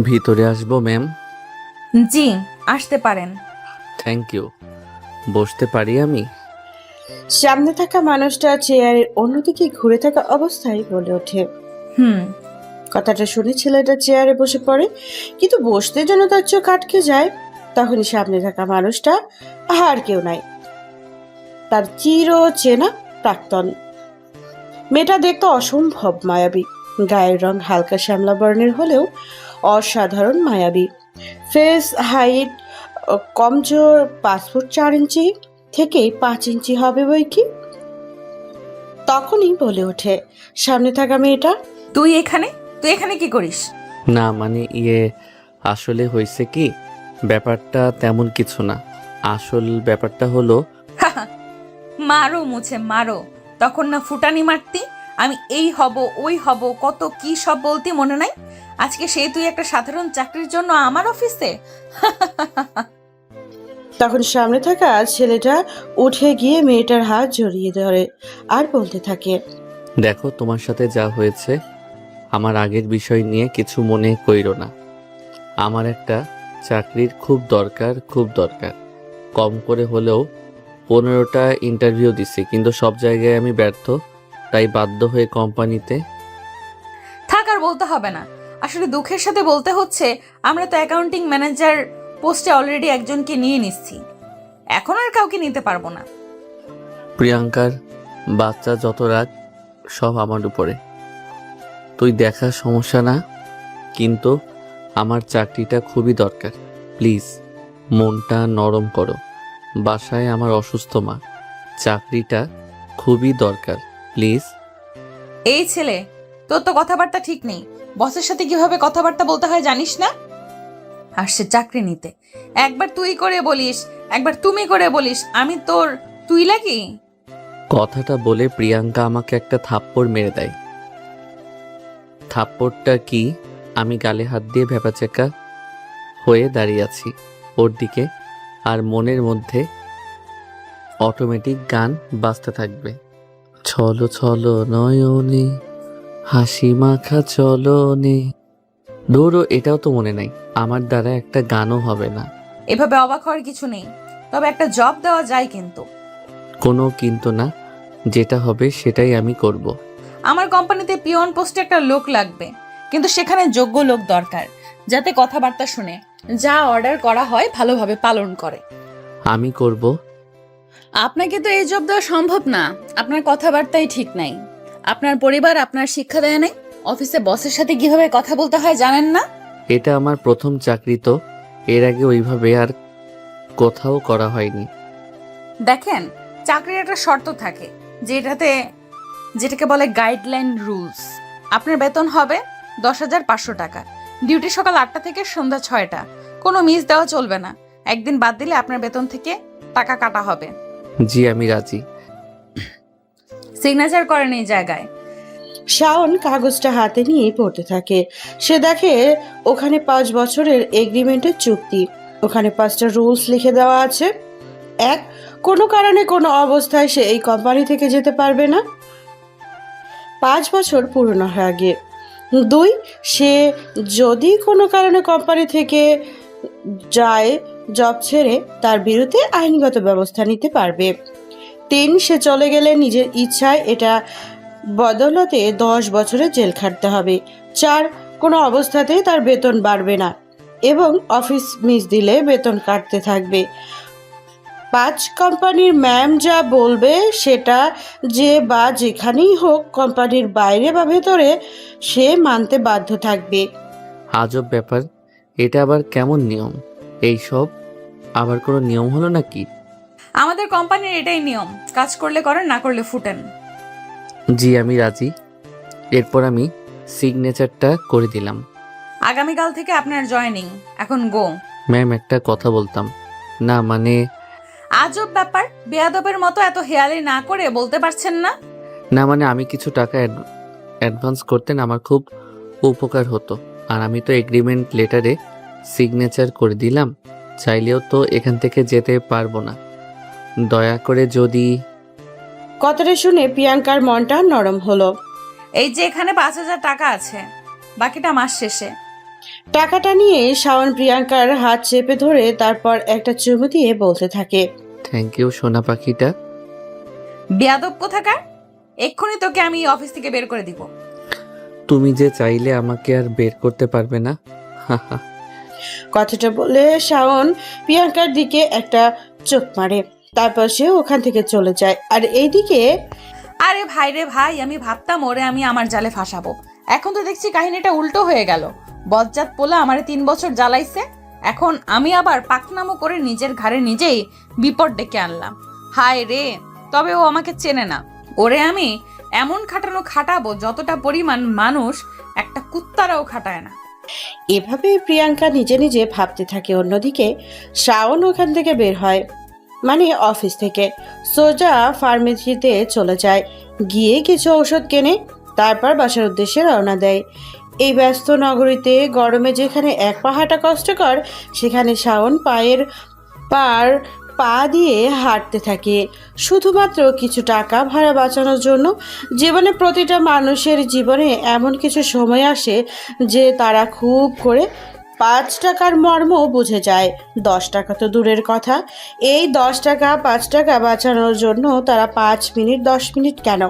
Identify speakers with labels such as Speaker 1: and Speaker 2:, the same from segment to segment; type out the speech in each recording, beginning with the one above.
Speaker 1: ভিতরে আসবো ম্যাম?
Speaker 2: জি, আসতে পারেন।
Speaker 1: Thank you. বসতে পারি আমি?
Speaker 3: সামনে থাকা মানুষটা চেয়ারের অন্যদিকে ঘুরে থাকা অবস্থায় বলে ওঠে।
Speaker 2: হুম।
Speaker 3: কথাটা শুনে ছেলেটা চেয়ারে বসে পড়ে, কিন্তু বসতে যেন তার চোখ আটকে যায়। তখনই সামনে থাকা মানুষটা আর কেউ নাই, তার চির চেনা প্রাক্তন। মেয়েটা দেখতে অসম্ভব মায়াবী। গায়ের রং হালকা শ্যামলা বর্ণের হলেও অসাধারণ মায়াবী। ফেস হাইট কমজোর, 5 ফুট 4 ইঞ্চি থেকে 5 ইঞ্চি হবে বই কি। তখনই বলে ওঠে সামনে থাকা মেয়েটা।
Speaker 2: তুই এখানে কি করিস?
Speaker 1: না মানে আসলে হয়েছে কি, ব্যাপারটা তেমন কিছু না। আসল ব্যাপারটা হলো
Speaker 2: মারো মুছে মারো। তখন না ফুটানি মারতি, আমি এই হব ওই হব কত কি সব বলতি, মনে নাই? আজকে সেই তুই একটা সাধারণ চাকরির জন্য আমার অফিসে।
Speaker 3: তখন সামনে থাকা ছেলেটা উঠে গিয়ে মেয়েটার হাত জড়িয়ে ধরে আর বলতে থাকে।
Speaker 1: দেখো, তোমার সাথে যা হয়েছে, আমার আগের বিষয় নিয়ে কিছু মনে কইরো না। আমার একটা চাকরির খুব দরকার, খুব দরকার। কম করে হলেও 15টা ইন্টারভিউ দিছি, কিন্তু সব জায়গায় আমি ব্যর্থ। তাই বাধ্য হয়ে কোম্পানিতে।
Speaker 2: থাক, আর বলতে হবে না। আসলে দুঃখের সাথে বলতে হচ্ছে, আমরা তো অ্যাকাউন্টিং ম্যানেজার পোস্টে অলরেডি একজনকে নিয়ে নিচ্ছি, এখন আর কাউকে নিতে পারবো না।
Speaker 1: প্রিয়াঙ্কার বাচ্চা যত রাগ সব আমার উপরে। তুই দেখার সমস্যা না, কিন্তু আমার চাকরিটা খুবই দরকার। প্লিজ মনটা নরম করো। বাসায় আমার অসুস্থ মা। চাকরিটা খুবই দরকার, প্লিজ।
Speaker 2: এই ছেলে, তোর তো কথাবার্তা ঠিক নেই। বসের সাথে কিভাবে কথাবার্তা বলতে হয় জানিস না? আসছে চাকরি নিতে, একবার তুই করে বলিস, একবার তুমি করে বলিস, আমি তোর তুই লাগি?
Speaker 1: কথাটা বলে প্রিয়াঙ্কা আমাকে একটা থাপ্পড় মেরে দেয়। থাপ্পড়টা কি, আমি গালে হাত দিয়ে ভ্যাবাচ্যাকা হয়ে দাঁড়িয়ে আছি ওর দিকে, আর মনের মধ্যে অটোমেটিক গান বাজতে থাকবে। ছলো ছলো নয়নে হাসি মাখা চলনে। ধরো, এটাও তো মনে নাই। আমার দ্বারা একটা গানও হবে না।
Speaker 2: এভাবে অবাক হওয়ার কিছু নেই, তবে একটা জব দেওয়া যায় কিন্তু।
Speaker 1: কোনো কিন্তু না, যেটা হবে সেটাই আমি করব।
Speaker 2: আমার কোম্পানিতে পিয়ন পোস্টে একটা লোক লাগবে, কিন্তু সেখানে যোগ্য লোক দরকার, যাতে কথাবার্তা শুনে, যা অর্ডার করা হয় ভালোভাবে পালন করে।
Speaker 1: আমি করব।
Speaker 2: আপনাকে তো এই জব দেওয়া সম্ভব না, আপনার কথাবার্তাই ঠিক নাই। আপনার পরিবার আপনার শিক্ষা দেয় নাই, অফিসে বসের সাথে কিভাবে কথা বলতে হয় জানেন না?
Speaker 1: এটা আমার প্রথম চাকরি তো, এর আগে ওইভাবে আর কোথাও করা হয়নি।
Speaker 2: দেখেন, চাকরির একটা শর্ত থাকে, যেটাকে বলে গাইডলাইন রুলস। আপনার বেতন হবে 10,500 টাকা। ডিউটি সকাল 8টা থেকে সন্ধ্যা 6টা। কোনো মিস দেওয়া চলবে না। একদিন বাদ দিলে আপনার বেতন থেকে টাকা কাটা হবে।
Speaker 1: জি, আমি রাজি।
Speaker 2: সিগনেচার করেন এই জায়গায়।
Speaker 3: শাওন কাগজটা হাতে নিয়ে পড়তে থাকে। সে দেখে ওখানে 5 বছরের এগ্রিমেন্টের চুক্তি। ওখানে 5টা রুলস লিখে দেওয়া আছে। 1, কোনো কারণে কোনো অবস্থায় সে এই কোম্পানি থেকে যেতে পারবে না 5 বছর পুরনো হওয়ার আগে। 2, সে যদি কোনো কারণে কোম্পানি থেকে যায়, জব ছেড়ে তার বিরুদ্ধে আইনগত ব্যবস্থা নিতে পারবে। 3, সে চলে গেলে নিজের ইচ্ছায় এটা বদলতে 10 বছরের জেল খাটতে হবে। 4, কোনো অবস্থাতেই তার বেতন বাড়বে না এবং অফিস মিস দিলে বেতন কাটতে থাকবে। 5, কোম্পানির ম্যাম যা বলবে সেটা যে বা যেখানেই হোক, কোম্পানির বাইরে বা ভেতরে, সে মানতে বাধ্য থাকবে।
Speaker 1: আজব ব্যাপার, এটা আবার কেমন নিয়ম? এইসব আবার কোনো নিয়ম হলো নাকি?
Speaker 2: আমাদের কোম্পানির এটাই নিয়ম, কাজ করলে করেন, না করলে ফুটেন।
Speaker 1: জি, আমি রাজি। এরপর আমি সিগনেচারটা করে দিলাম।
Speaker 2: আগামীকাল থেকে আপনার জয়েনিং, এখন গো।
Speaker 1: ম্যাম, একটা কথা বলতাম। না মানে
Speaker 2: আজব ব্যাপার, বেয়াদবের মতো এত হেয়ালি না করে বলতে পারছেন না?
Speaker 1: না মানে আমি কিছু টাকা অ্যাডভান্স করতেন, আমার খুব উপকার হতো। আর আমি তো এগ্রিমেন্ট লেটারে সিগনেচার করে দিলাম, চাইলেও তো এখান থেকে যেতে পারবো না। দয়া করে যদি।
Speaker 3: কথাটা শুনে প্রিয়াঙ্কার মনটা নরম হলো।
Speaker 2: এই যে এখানে 5,000 টাকা আছে, বাকিটা মাস শেষে।
Speaker 3: টাকাটা নিয়ে শাওন প্রিয়াঙ্কার হাত চেপে ধরে তারপর একটা চুমু দিয়ে বলতে থাকে,
Speaker 1: থ্যাংক ইউ সোনা পাখিটা।
Speaker 2: বেয়াদব কোথাকার, এক্ষুনি তোকে আমি অফিস থেকে বের করে দিব।
Speaker 1: তুমি যে চাইলে আমাকে আর বের করতে পারবে না। হাহা।
Speaker 3: কথাটা বলে শাওন প্রিয়াঙ্কার দিকে একটা চোখ মারে, তারপর সে ওখান থেকে চলে যায়। আর এইদিকে
Speaker 2: আরে ভাই রে ভাই, আমি ভাবতাম ওরে আমি আমার জালে ফাঁসাবো, এখন তো দেখছি কাহিনীটা উল্টো হয়ে গেল। বজ্জাত পোলা আমারে 3 বছর জ্বালাইছে, এখন আমি আবার পাকনামো করে নিজের ঘাড়ে নিজেই বিপদ ডেকে আনলাম। হায় রে, তবে ও আমাকে চেনে না। ওরে আমি এমন খাটাবো যতটা পরিমাণ মানুষ একটা কুত্তারাও খাটায় না।
Speaker 3: এভাবে প্রিয়াঙ্কা নিজে নিজে ভাবতে থাকে। অন্যদিকে শাওন ওখান থেকে বের হয়, মানে অফিস থেকে, সোজা ফার্মেসিতে চলে যায়, গিয়ে কিছু ঔষধ কেনে, তারপর বাসার উদ্দেশ্যে রওনা দেয়। এই ব্যস্ত নগরীতে গরমে যেখানে এক পা হাঁটা কষ্টকর, সেখানে শাওন পা দিয়ে হাঁটতে থাকে শুধুমাত্র কিছু টাকা ভাড়া বাঁচানোর জন্য। জীবনে প্রতিটা মানুষের জীবনে এমন কিছু সময় আসে যে তারা খুব করে 5 টাকার মর্ম বুঝে যায়। 10 টাকা তো দূরের কথা, এই 10 টাকা 5 টাকা বাঁচানোর জন্য তারা 5 মিনিট 10 মিনিট কেন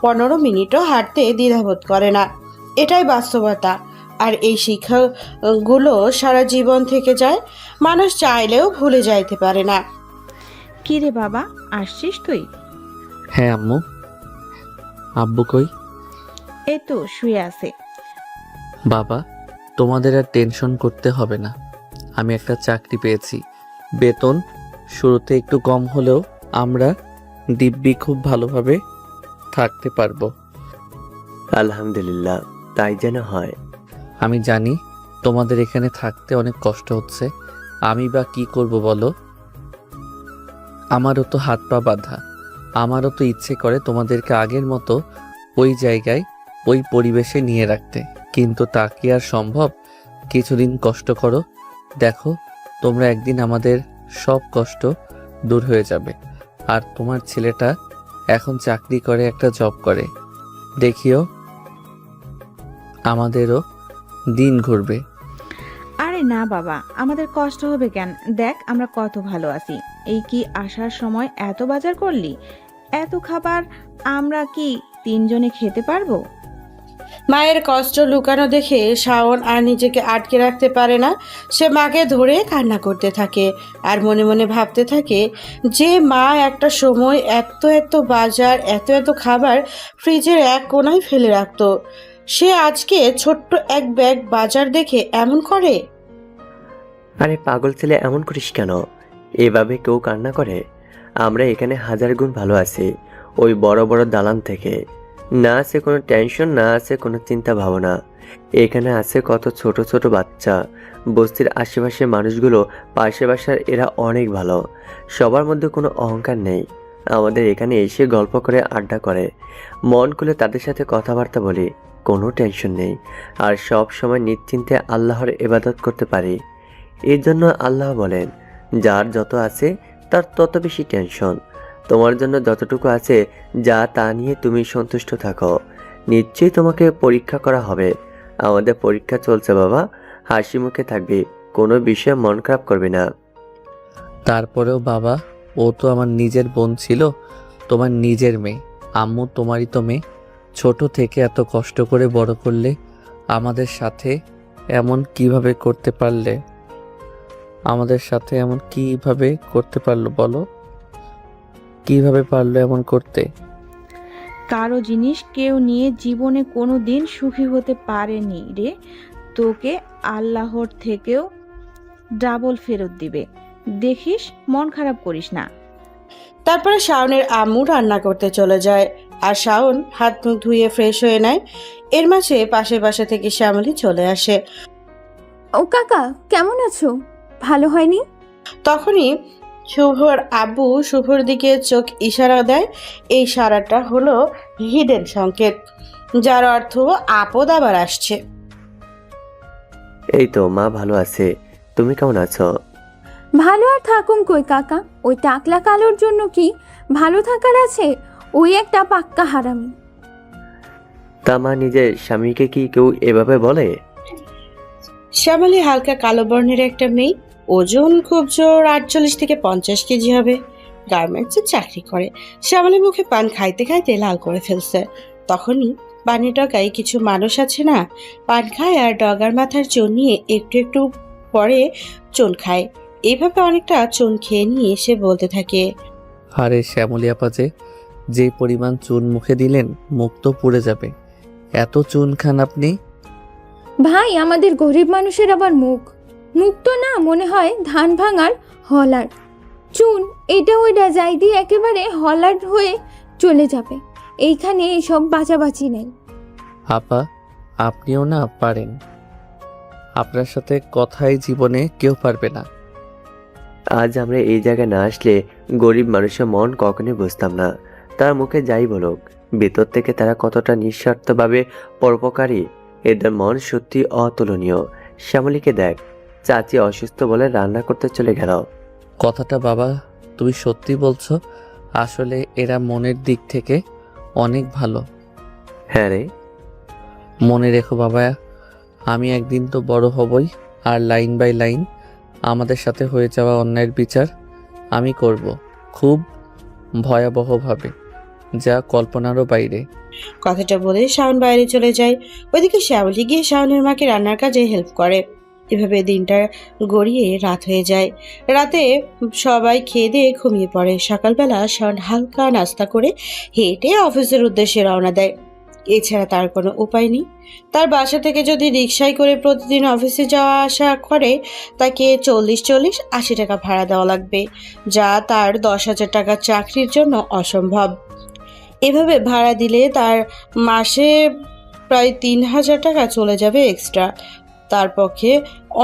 Speaker 3: 15 মিনিটও হাঁটতে দ্বিধাবোধ করে না। এটাই বাস্তবতা। আর এই শিক্ষাগুলো সারা জীবন থেকে যায়, মানুষ চাইলেও ভুলে যাইতে পারে না।
Speaker 4: কি রে বাবা, আসছিস তুই?
Speaker 1: হ্যাঁ আম্মু। আব্বু কই?
Speaker 4: এই তো শুয়ে আছে।
Speaker 1: বাবা, তোমাদের আর টেনশন করতে হবে না, আমি একটা চাকরি পেয়েছি। বেতন শুরুতে একটু কম হলেও আমরা দিব্যি খুব ভালোভাবে থাকতে পারবো।
Speaker 5: আলহামদুলিল্লাহ, তাই যেন হয়।
Speaker 1: আমি জানি তোমাদের এখানে থাকতে অনেক কষ্ট হচ্ছে, আমি বা কি করব বলো? আমারও তো হাত পা বাঁধা, আমারও তো ইচ্ছে করে তোমাদেরকে আগের মতো ওই জায়গায় ওই পরিবেশে নিয়ে রাখতে, কিন্তু তা কি আর সম্ভব? কিছুদিন কষ্ট করো, দেখো তোমরা একদিন আমাদের সব কষ্ট দূর হয়ে যাবে। আর তোমার ছেলেটা এখন চাকরি করে, একটা জব করে, দেখিও আমাদেরও দিন ঘুরবে।
Speaker 4: আরে না বাবা, আমাদের কষ্ট হবে কেন? দেখ আমরা কত ভালো আছি। এই কি আসার সময় এত বাজার করলি? এত খাবার আমরা কি 3 জনে খেতে পারবো?
Speaker 3: মায়ের কষ্ট লুকানো দেখে শাওন আর নিজেকে আটকে রাখতে পারে না। সে মাকে ধরে কান্না করতে থাকে আর মনে মনে ভাবতে থাকে যে মা একটা সময় এত এত বাজার, এত এত খাবার ফ্রিজের এক কোণায় ফেলে রাখতো, সে আজকে ছোট্ট এক ব্যাগ বাজার দেখে এমন করে।
Speaker 5: আরে পাগল ছেলে, এমন করিস কেন? এভাবে কেউ কান্না করে? আমরা এখানে 1000 গুণ ভালো আছি ওই বড় বড় দালান থেকে। না আছে কোনো টেনশন, না আছে কোনো চিন্তা ভাবনা। এখানে আছে কত ছোট ছোট বাচ্চা। বস্তির আশেপাশের মানুষগুলো পাশে বাসার, এরা অনেক ভালো, সবার মধ্যে কোনো অহংকার নেই। আমাদের এখানে এসে গল্প করে, আড্ডা করে, মন খুলে তাদের সাথে কথাবার্তা বলি, কোনো টেনশন নেই। আর সব সময় নিশ্চিন্তে আল্লাহর ইবাদত করতে পারি। এর জন্য আল্লাহ বলেন, যার যত আছে তার তত বেশি টেনশন। তোমার জন্য যতটুকু আছে যা তা নিয়ে তুমি সন্তুষ্ট থাকো। নিশ্চয়ই তোমাকে পরীক্ষা করা হবে। আমাদের পরীক্ষা চলছে বাবা, হাসি মুখে থাকবি, কোনো বিষয়ে মন খারাপ করবি না।
Speaker 1: তারপরেও বাবা, ও তো আমার নিজের বোন ছিল, তোমার নিজের মেয়ে। আম্মু তোমারই তো মেয়ে, ছোট থেকে এত কষ্ট করে বড় করলে, আমাদের সাথে এমন কিভাবে করতে পারলে? আমাদের সাথে এমন কিভাবে করতে পারলো বলো? কিভাবে পারলো এমন করতে?
Speaker 4: কারো জিনিস কেউ নিয়ে জীবনে কোনো দিন সুখী হতে পারেনি রে। তোকে আল্লাহর থেকেও ডাবল ফেরত দিবে, দেখিস, মন খারাপ করিস না।
Speaker 3: তারপরে শাওনের আম্মু রান্না করতে চলে যায় আর শাওন হাত মুখ ধুয়ে ফ্রেশ হয়ে নেয়। এর মাঝে পাশের বাসা থেকে শ্যামলী চলে আসে।
Speaker 6: ও কাকা, কেমন আছো? ভালো হয়নি?
Speaker 3: তখনই শুভর আব্বু শুভর দিকে চোখ ইশারা দেয়। এই ইশারাটা হলো হিডেন সংকেত, যার অর্থ আপদ আবার আসছে।
Speaker 5: এই তো মা ভালো আছে, তুমি কেমন আছো?
Speaker 6: ভালো আর থাকুম কই কাকা, ওই টাকলা কালোর জন্য কি ভালো থাকার আছে? ওই একটা পাক্কা হারামি।
Speaker 5: তা মা নিজের স্বামীকে কি কেউ এভাবে বলে?
Speaker 3: শ্যামলী হালকা কালো বর্ণের একটা মেয়ে, ওজন খুব জোর 48 থেকে 50 কেজি হবে। গার্মেন্টসে চাকরি করে। শ্যামলী মুখে পান খাইতে খাইতে লাল করে ফেলছে। তখনই পানের ডগায় কিছু মানুষ আছে না, পান খায় আর ডগার মাথার চুন নিয়ে একটু একটু পরে চুন খায়। এইভাবে অনেকটা চুন খেয়ে নিয়ে সে বলতে থাকে,
Speaker 1: আরে শ্যামলী আপা যে পরিমাণ চুন মুখে দিলেন মুখ তো পুড়ে যাবে। এত চুন খান আপনি?
Speaker 6: ভাই, আমাদের গরিব মানুষের আবার মুখ তো না, মনে হয় ধান ভাঙার হলার। চুন এটা ওইটা যাই দিয়ে একেবারে হলার হয়ে চলে যাবে। এইখানে এইসব বাঁচাবাচি নেই।
Speaker 1: আপা আপনিও না পারেন। আপনার সাথে কথাই জীবনে কেউ পারবে না।
Speaker 5: আজ আমরা এই জায়গায় না আসলে গরিব মানুষের মন কখনোই বুঝতাম না। তার মুখে যাই বলুক, ভেতর থেকে তারা কতটা নিঃস্বার্থভাবে পরোপকারী। এদের মন সত্যি অতুলনীয়। শ্যামলীকে দেখ, চাচি অসুস্থ বলে রান্না করতে চলে গেল।
Speaker 1: কথাটা বাবা তুমি সত্যি বলছো? আসলে এরা মনের দিক থেকে অনেক ভালো।
Speaker 5: হ্যাঁ রে,
Speaker 1: মনে রেখো বাবা, আমি একদিন তো বড় হবই, আর লাইন বাই লাইন আমাদের সাথে হয়ে যাওয়া অন্যায়ের বিচার আমি করব, খুব ভয়াবহভাবে, যা কল্পনারও বাইরে।
Speaker 3: কথাটা বলে শাওন বাইরে চলে যায়। ওইদিকে শ্যামলী গিয়ে শাওনের মাকে রান্নার কাজে হেল্প করে। এভাবে দিনটা গড়িয়ে রাত হয়ে যায়। রাতে সবাই খেয়ে দিয়ে ঘুমিয়ে পড়ে। সকালবেলা শাওন হালকা নাস্তা করে হেঁটে অফিসের উদ্দেশ্যে রওনা দেয়। এছাড়া তার কোনো উপায় নেই। তার বাসা থেকে যদি রিকশায় করে প্রতিদিন অফিসে যাওয়া আসা করে, তাকে 40-80 টাকা ভাড়া দেওয়া লাগবে, যা তার 10,000 টাকা চাকরির জন্য অসম্ভব। এভাবে ভাড়া দিলে তার মাসে প্রায় 3,000 টাকা চলে যাবে এক্সট্রা। তার পক্ষে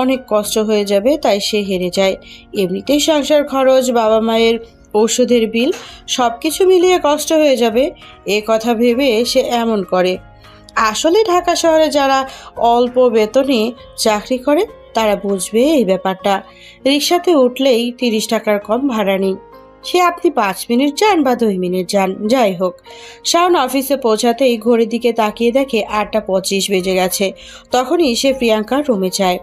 Speaker 3: অনেক কষ্ট হয়ে যাবে, তাই সে হেরে যায়। এমনিতেই সংসার খরচ, বাবা মায়ের ওষুধের বিল সবকিছু মিলিয়ে কষ্ট হয়ে যাবে, এ কথা ভেবে সে এমন করে। আসলে ঢাকা শহরে যারা অল্প বেতনে চাকরি করে তারা বুঝবে এই ব্যাপারটা। রিক্সাতে উঠলেই 30 টাকার কম ভাড়া নেই, সে আপনি 5 মিনিট যান বা 2 মিনিট যান, যাই হোক। শাওন অফিসে পৌঁছাতেই ঘড়ির দিকে তাকিয়ে দেখে 8:25 বেজে গেছে। তখনই সে প্রিয়াঙ্কার রুমে যায়।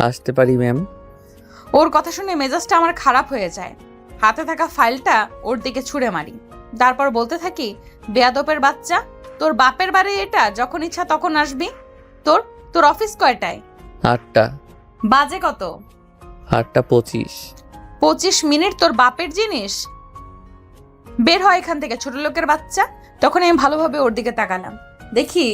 Speaker 1: আসতে পারি ম্যাম?
Speaker 2: ওর কথা শুনে মেজাজটা আমার খারাপ হয়ে যায়। হাতে থাকা ফাইলটা ওর দিকে ছুঁড়ে মারি। তারপর বলতে থাকি, বেয়াদপের বাচ্চা, তোর বাপের বাড়ি এটা, যখন ইচ্ছা তখন আসবি। তোর অফিস কয়টায়?
Speaker 1: 8টা।
Speaker 2: বাজে কত?
Speaker 1: 8:25।
Speaker 2: 25 মিনিট তোর বাপের জিনিস? বের হয় এখান থেকে, ছোট লোকের বাচ্চা। তখন আমি ভালোভাবে ওর দিকে তাকালাম, দেখি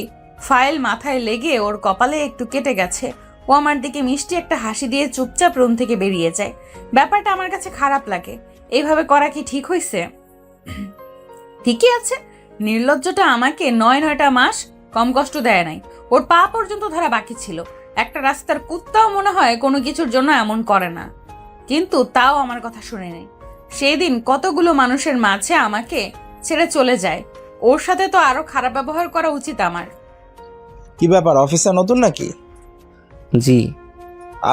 Speaker 2: ফাইল মাথায় লেগে ওর কপালে একটু কেটে গেছে। ও আমার দিকে মিষ্টি একটা হাসি দিয়ে চুপচাপ রুম থেকে বেরিয়ে যায়। ব্যাপারটা আমার কাছে খারাপ লাগে। এইভাবে করা কি ঠিক হয়েছে? ঠিকই আছে, নির্লজ্জটা আমাকে 9টা মাস কম কষ্ট দেয় নাই। ওর পা পর্যন্ত ধরা বাকি ছিল। একটা রাস্তার কুত্তাও মনে হয় কোনো কিছুর জন্য এমন করে না, কিন্তু তাও আমার কথা শুনে নেই। সেই দিন কতগুলো মানুষের মাঝে আমাকে ছেড়ে চলে যায়। ওর সাথে তো আরো খারাপ ব্যবহার করা উচিত আমার।
Speaker 7: কি ব্যাপার, অফিসে নতুন নাকি?
Speaker 1: জি।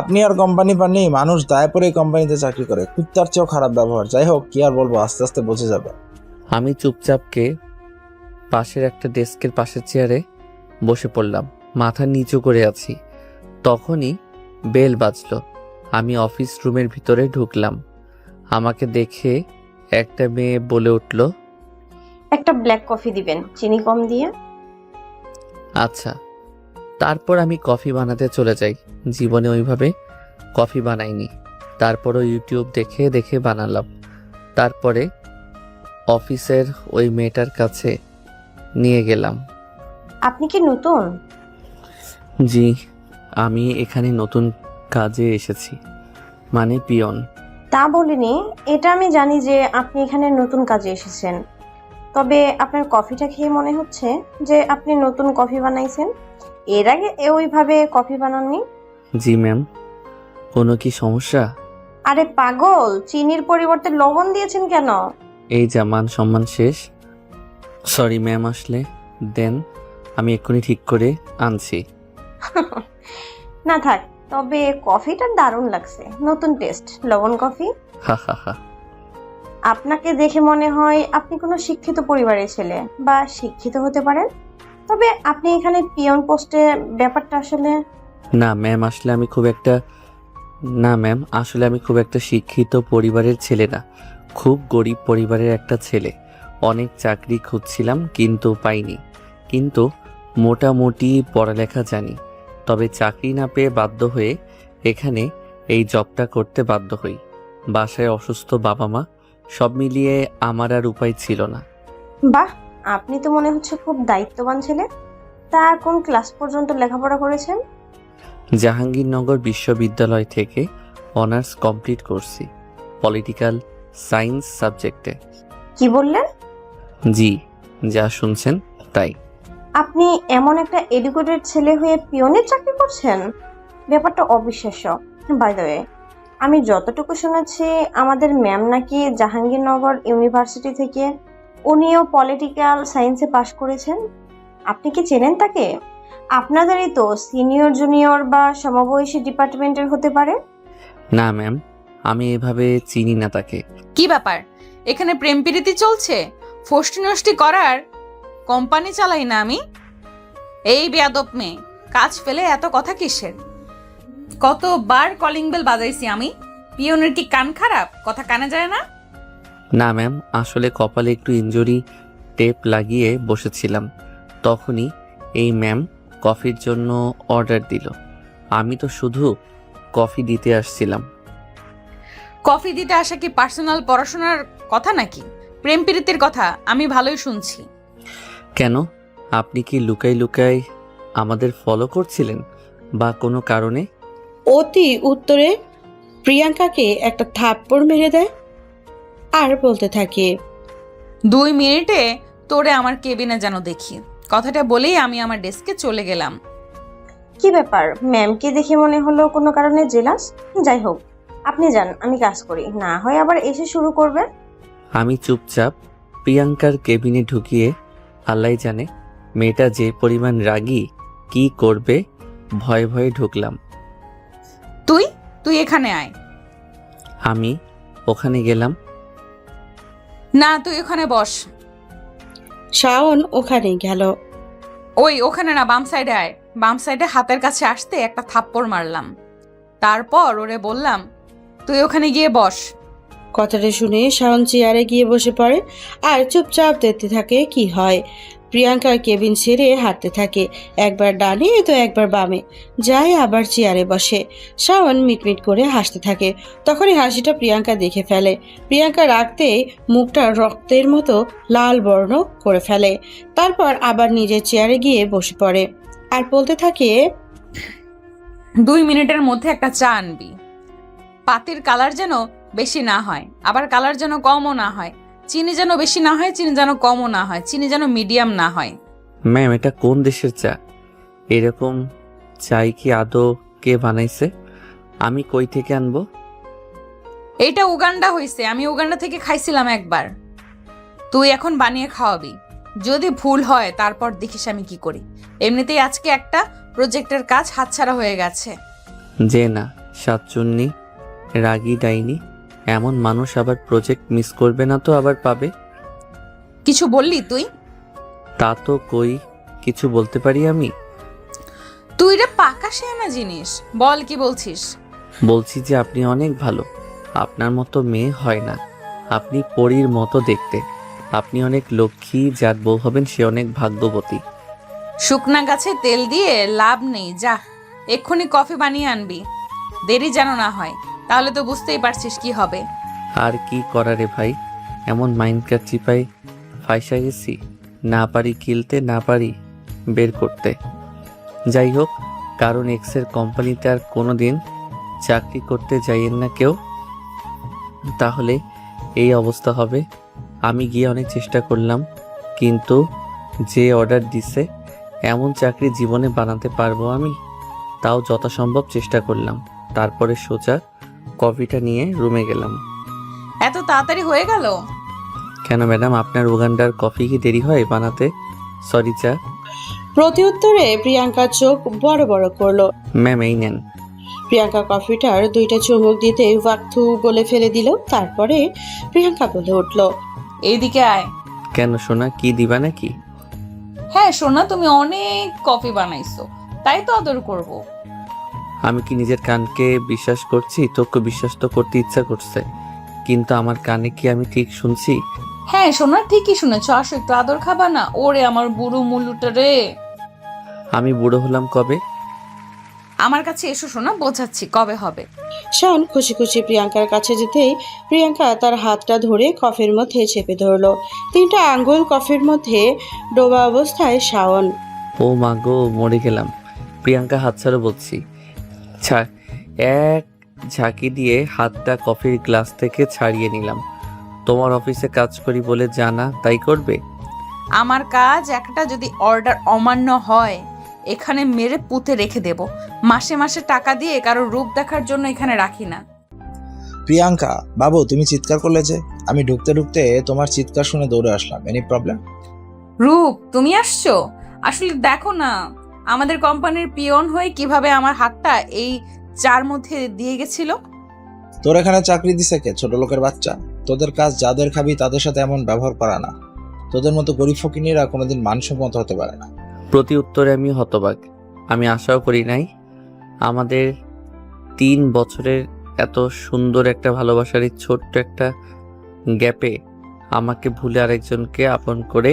Speaker 7: আপনি আর কোম্পানি পাননি, মানুষ দায় পরে কোম্পানিতে চাকরি করে, কুত্তার চেয়েও খারাপ ব্যবহার। যাই হোক, কি আর বলবো, আস্তে আস্তে বুঝে যাবে।
Speaker 1: আমি চুপচাপকে পাশের একটা ডেস্কের পাশের চেয়ারে বসে পড়লাম, মাথা নিচু করে আছি। তখনই বেল বাজলো। আমি অফিস রুমের ভিতরে ঢুকলাম। আমাকে দেখে একটা মেয়ে বলে উঠল,
Speaker 8: একটা ব্ল্যাক কফি দিবেন, চিনি কম দিয়ে।
Speaker 1: আচ্ছা। তারপর আমি কফি বানাতে চলে যাই। জীবনে ওইভাবে কফি বানাইনি, তারপরও ইউটিউব দেখে দেখে বানালাম। তারপরে অফিসের ওই মেয়েটার কাছে নিয়ে গেলাম।
Speaker 8: আপনি কি নতুন?
Speaker 1: জি, আমি এখানে নতুন কাজে এসেছি, মানে পিয়ন।
Speaker 8: তা বলিনি, এটা আমি জানি যে আপনি এখানে নতুন কাজে এসেছেন। তবে আপনার কফিটা খেয়ে মনে হচ্ছে যে আপনি নতুন কফি বানাইছেন। এর আগে ওইভাবে কফি বানাননি।
Speaker 1: জি ম্যাম, কোনো কি সমস্যা?
Speaker 8: আরে পাগল, চিনির পরিবর্তে লবণ দিয়েছেন কেন?
Speaker 1: এই যা মান সম্মান শেষ। সরি ম্যাম, আসলে দেন, আমি এক্ষুনি ঠিক করে আনছি।
Speaker 8: না থাক, তবে কফিটা দারুণ লাগছে, নতুন টেস্ট, লবণ কফি।
Speaker 1: হা হা হা।
Speaker 8: আপনাকে দেখে মনে হয় আপনি কোনো শিক্ষিত পরিবারের ছেলে বা শিক্ষিত হতে পারেন। তবে আপনি এখানে পিয়ন পোস্টে, ব্যাপারটা আসলে
Speaker 1: না ম্যাম, আসলে আমি খুব একটা শিক্ষিত পরিবারের ছেলে না। খুব গরিব পরিবারের একটা ছেলে। অনেক চাকরি খুঁজছিলাম কিন্তু পাইনি। কিন্তু মোটামুটি পড়ালেখা জানি। তবে চাকরি না পেয়ে বাধ্য হয়ে এখানে এই জবটা করতে বাধ্য হই। বাসায় অসুস্থ বাবা মা, সব মিলিয়ে আমার আর উপায় ছিল না।
Speaker 8: বাহ, আপনি তো মনে হচ্ছে খুব দায়িত্ববান ছেলে। তা কোন ক্লাস পর্যন্ত লেখাপড়া করেছেন?
Speaker 1: জাহাঙ্গীরনগর বিশ্ববিদ্যালয় থেকে অনার্স কমপ্লিট করছি, পলিটিক্যাল সায়েন্স সাবজেক্টে।
Speaker 8: কি বললেন?
Speaker 1: জি, যা শুনছেন তাই।
Speaker 8: আপনি এমন একটা এডুকেটেড ছেলে হয়ে পিওনের চাকরি করছেন? ব্যাপারটা অবিশ্বাস্য। বাই দ্য ওয়ে, আমি যতটুকু শুনেছি আমাদের ম্যাম নাকি জাহাঙ্গীরনগর ইউনিভার্সিটি থেকে উনিও পলিটিক্যাল সায়েন্সে পাশ করেছেন। আপনি কি চেনেন তাকে? আপনাদেরই তো সিনিয়র জুনিয়র বা সমবয়সী ডিপার্টমেন্টের হতে পারে।
Speaker 1: না ম্যাম, আমি এভাবে চিনি না তাকে।
Speaker 2: কি ব্যাপার, এখানে প্রেম প্রীতি চলছে? ফষ্টি নষ্টি করার কোম্পানি চালাই না আমি? এই বেয়াদব মেয়ে, কাজ ফেলে এত কথা কিসের? কতবার কলিং বেল বাজাইছি আমি। পিয়নের কি কান খারাপ? কথা কানে যায় না?
Speaker 1: না ম্যাম, আসলে কপালে একটু ইনজুরি টেপ লাগিয়ে বসেছিলাম। তখনই এই ম্যাম কফির জন্য অর্ডার দিল। আমি তো শুধু কফি দিতে আসছিলাম।
Speaker 2: কফি দিতে আসা কি পার্সোনাল পড়াশোনার কথা নাকি? প্রেম প্রীতির কথা আমি ভালোই শুনছি।
Speaker 1: কেন, আপনি কি লুকাই লুকাই আমাদের ফলো করছিলেন বা কোনো কারণে?
Speaker 3: অতি উত্তরে প্রিয়াঙ্কাকে একটা থাপ্পড় মেরে দেয় আর বলতে থাকে,
Speaker 2: 2 মিনিটে তোরে আমার কেবিনে যেন দেখি। কথাটা বলেই আমি আমার ডেস্কে চলে গেলাম।
Speaker 8: কি ব্যাপার, ম্যামকে দেখে মনে হলো কোনো কারণে জেলাস? যাই হোক, আপনি যান, আমি কাজ করি, না হয় আবার এসে শুরু করবে।
Speaker 1: আমি চুপচাপ প্রিয়াঙ্কার কেবিনে ঢুকিয়ে আল্লাহ জানে মেয়েটা যে পরিমাণ রাগী, কি করবে ভয়ে ভয়ে ঢুকলাম।
Speaker 2: তুই এখানে আয়।
Speaker 1: আমি ওখানে গেলাম।
Speaker 2: না, তুই ওখানে বস।
Speaker 3: শাওন ওখানে গেল।
Speaker 2: ওখানে না, বাম সাইডে আয়। বাম সাইডে হাতের কাছে আসতে একটা থাপ্পড় মারলাম। তারপর ওরে বললাম, তুই ওখানে গিয়ে বস।
Speaker 3: কথাটা শুনে শাওন চেয়ারে গিয়ে বসে পড়ে আর চুপচাপ দেখতে থাকে কি হয়। প্রিয়াঙ্কা কেবিন ছেড়ে হাঁটতে থাকে, একবার ডানে তো একবার বামে যায়, আবার চেয়ারে বসে। শাওন মিটমিট করে হাসতে থাকে। তখনই হাসিটা প্রিয়াঙ্কা দেখে ফেলে। প্রিয়াঙ্কা রাগতেই মুখটা রক্তের মতো লাল বর্ণ করে ফেলে। তারপর আবার নিজের চেয়ারে গিয়ে বসে পড়ে আর বলতে থাকে,
Speaker 2: 2 মিনিটের মধ্যে একটা চা আনবি। পাতির কালার যেন বেশি না হয়, আবার কালার যেন কমও না হয়। চিনি যেন বেশি না হয়, চিনি যেন কমও না হয়, চিনি যেন মিডিয়াম না হয়।
Speaker 1: ম্যাম, এটা কোন দেশের চা? এরকম চাই কি আদৌ কে বানাইছে? আমি কই থেকে আনবো?
Speaker 2: এইটা উগান্ডা হইছে, আমি উগান্ডা থেকে খাইছিলাম একবার। তুই এখন বানিয়ে খাওয়াবি। যদি ভুল হয় তারপর দেখিস আমি কি করি। এমনিতেই আজকে একটা প্রজেক্টের কাজ হাতছাড়া হয়ে গেছে।
Speaker 1: যে না, সাতচুন্নি রাগী ডাইনি এমন মানুষ আবার প্রজেক্ট মিস করবে না তো আবার পাবে?
Speaker 2: কিছু বললি তুই?
Speaker 1: তা তো কই, কিছু বলতে পারি আমি?
Speaker 2: তুই রে পাকা শেয়ানা জিনিস, বল কি বলছিস?
Speaker 1: বলছি যে আপনি অনেক ভালো। আপনার মতো মেয়ে হয় না। আপনি পরীর মতো দেখতে। আপনি অনেক লক্ষ্মী, যার বউ হবেন সে অনেক ভাগ্যবতী।
Speaker 2: শুকনা গাছে তেল দিয়ে লাভ নেই, যা এক্ষুনি কফি বানিয়ে আনবি। দেরি যেন না হয়, তাহলে তো বুঝতেই পারছিস কি হবে।
Speaker 1: আর কি করারে ভাই, এমন মাইন্ডকার চিপাই ফাইসা গেছি। না পারি কিলতে, না পারি বের করতে। যাই হোক, কারণ এক্সের কোম্পানিতে আর কোনো দিন চাকরি করতে যাইয়েন না কেউ, তাহলে এই অবস্থা হবে। আমি গিয়ে অনেক চেষ্টা করলাম, কিন্তু যে অর্ডার দিছে এমন চাকরি জীবনে বানাতে পারবো আমি? তাও যথাসম্ভব চেষ্টা করলাম। তারপরে সোজা কফিটা নিয়ে রুমে গেলাম।
Speaker 2: এত তাড়াতাড়ি হয়ে গেল?
Speaker 1: কেন ম্যাডাম, আপনার উগান্ডার কফি কি দেরি হয় বানাতে? সরি চা।
Speaker 3: প্রতিউত্তরে প্রিয়াঙ্কা চোখ বড় বড় করলো।
Speaker 1: ম্যাম এই নেন।
Speaker 3: প্রিয়াঙ্কা কফিটার 2টা চুমুক দিতে ওয়াক্থু বলে ফেলে দিল। তারপরে প্রিয়াঙ্কা বলে উঠল,
Speaker 2: এইদিকে আয়।
Speaker 1: কেন সোনা, কি দিবা নাকি?
Speaker 2: হ্যাঁ সোনা, তুমি অনেক কফি বানাইছো, তাই তো আদর করব।
Speaker 1: আমি কি নিজের কানকে বিশ্বাস করছি? তোকে বিশ্বাস তো করতে ইচ্ছা করছে, কিন্তু আমার কানে কি আমি ঠিক শুনছি?
Speaker 2: হ্যাঁ শোনার ঠিকই শুনেছ, আসো একটু আদর খাবা না? ওরে আমার বুড়ো মুলুটা রে।
Speaker 1: আমি বুড়ো হলাম কবে?
Speaker 2: আমার কাছে এসো শোনা, বোঝাচ্ছি কবে হবে।
Speaker 3: শাওন খুশি খুশি প্রিয়াঙ্কার কাছে যেতেই প্রিয়াঙ্কা তার হাতটা ধরে কফের মধ্যে চেপে ধরলো। 3টা আঙ্গুল কফের মধ্যে ডোবা অবস্থায় শাওন।
Speaker 1: ও মা গো, মরে গেলাম। প্রিয়াঙ্কা হাত ছাড়ো বলছি। এক ঝাঁকি দিয়ে হাতটা কফির গ্লাস থেকে ছাড়িয়ে নিলাম। তোমার অফিসে কাজ করি বলে জানা, তাই করবে?
Speaker 2: আমার কাজ একটা, যদি অর্ডার অমান্য হয় এখানে মেরে পুঁতে রেখে দেব। মাসে মাসে টাকা দিয়ে কারো রূপ দেখার জন্য এখানে রাখি না।
Speaker 7: প্রিয়াঙ্কা বাবু, তুমি চিৎকার করলে যে, আমি ঢুকতে ঢুকতে তোমার চিৎকার শুনে দৌড়ে আসলাম। Any problem?
Speaker 2: রূপ তুমি আসছো? আসলে দেখো না, আমাদের কোম্পানির পিয়ন হয়ে কিভাবে আমার হাতটা এই চার মধ্যে দিয়ে গেছিল।
Speaker 7: তোর এখানে চাকরি দিছে কে, ছোট লোকের বাচ্চা? তোদের কাজ যাদের খাবি তাদের সাথে এমন ব্যবহার করা না। তোদের মতো গরিব ফকিনীরা কোনোদিন মানসম্মত হতে পারে না।
Speaker 1: প্রতি উত্তরে আমি হতবাক। আমি আশাও করি নাই আমাদের 3 বছরের এত সুন্দর একটা ভালোবাসার এই ছোট্ট একটা গ্যাপে আমাকে ভুলে আরেকজনকে আপন করে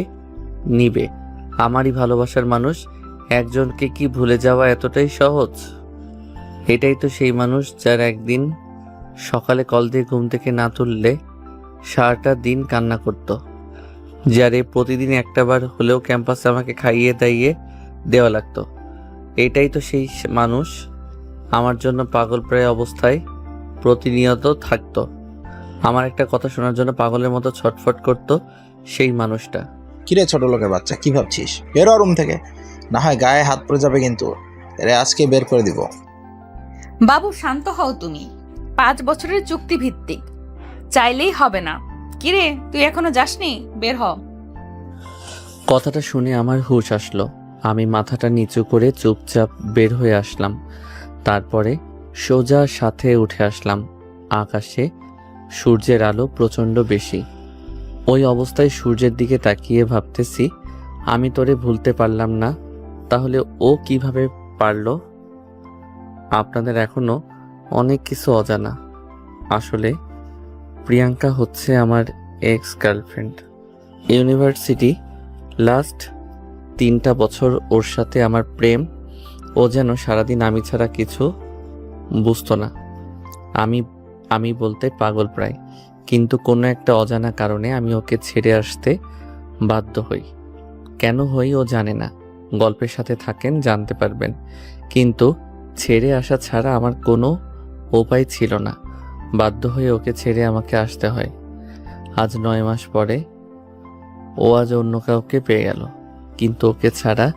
Speaker 1: নিবে। আমারই ভালোবাসার মানুষ একজনকে কি ভুলে যাওয়া এতটাই সহজ? এটাই তো সেই মানুষ যার একদিন সকালে কল দিয়ে ঘুম থেকে না তুললে সারাটা দিন কান্না করত, যারে প্রতিদিন একটাবার হলেও ক্যাম্পাসে আমাকে খাইয়ে দাইয়ে দেওয়া লাগতো। এটাই তো সেই মানুষ আমার জন্য পাগল প্রায় অবস্থায় প্রতিনিয়ত থাকতো, আমার একটা কথা শোনার জন্য পাগলের মতো ছটফট করত। সেই মানুষটা।
Speaker 7: কিরে ছোট লোকের বাচ্চা, কি ভাবছিস? বেরো রুম থেকে, না হয় গায়ে হাত পড়ে যাবে কিন্তু। এরে আজকে বের করে দিব।
Speaker 2: বাবু শান্ত হও তুমি। 5 বছরের চুক্তি ভিত্তিক, চাইলেই হবে না। কিরে তুই এখনো যাসনি? বের হ।
Speaker 1: কথাটা শুনে আমার হুঁশ আসলো। আমি মাথাটা নিচু করে চুপচাপ বের হয়ে আসলাম। তারপরে সোজা সাথে উঠে আসলাম। আকাশে সূর্যের আলো প্রচণ্ড বেশি। ওই অবস্থায় সূর্যের দিকে তাকিয়ে ভাবতেছি, আমি তোরে ভুলতে পারলাম না, তাহলে ও কিভাবে পারলো? আপনাদের এখনো অনেক কিছু অজানা। আসলে প্রিয়াঙ্কা হচ্ছে আমার এক্স গার্লফ্রেন্ড। ইউনিভার্সিটি লাস্ট 3টা বছর ওর সাথে আমার প্রেম। ও যেন সারাদিন আমি ছাড়া কিছু বুঝতো না। আমি বলতে পাগল প্রায়, কিন্তু কোনো একটা অজানা কারণে আমি ওকে ছেড়ে আসতে বাধ্য হই। কেন হই ও জানে না, গল্পের সাথে থাকেন জানতে পারবেন। কিন্তু ছেড়ে আসা ছাড়া আমার কোনো উপায় ছিল না, বাধ্য হয়ে ওকে ছেড়ে আমাকে আসতে হয়। আজ 9 মাস পরে ও আজ অন্য কাউকে পেয়ে গেল, কিন্তু ওকে ছাড়া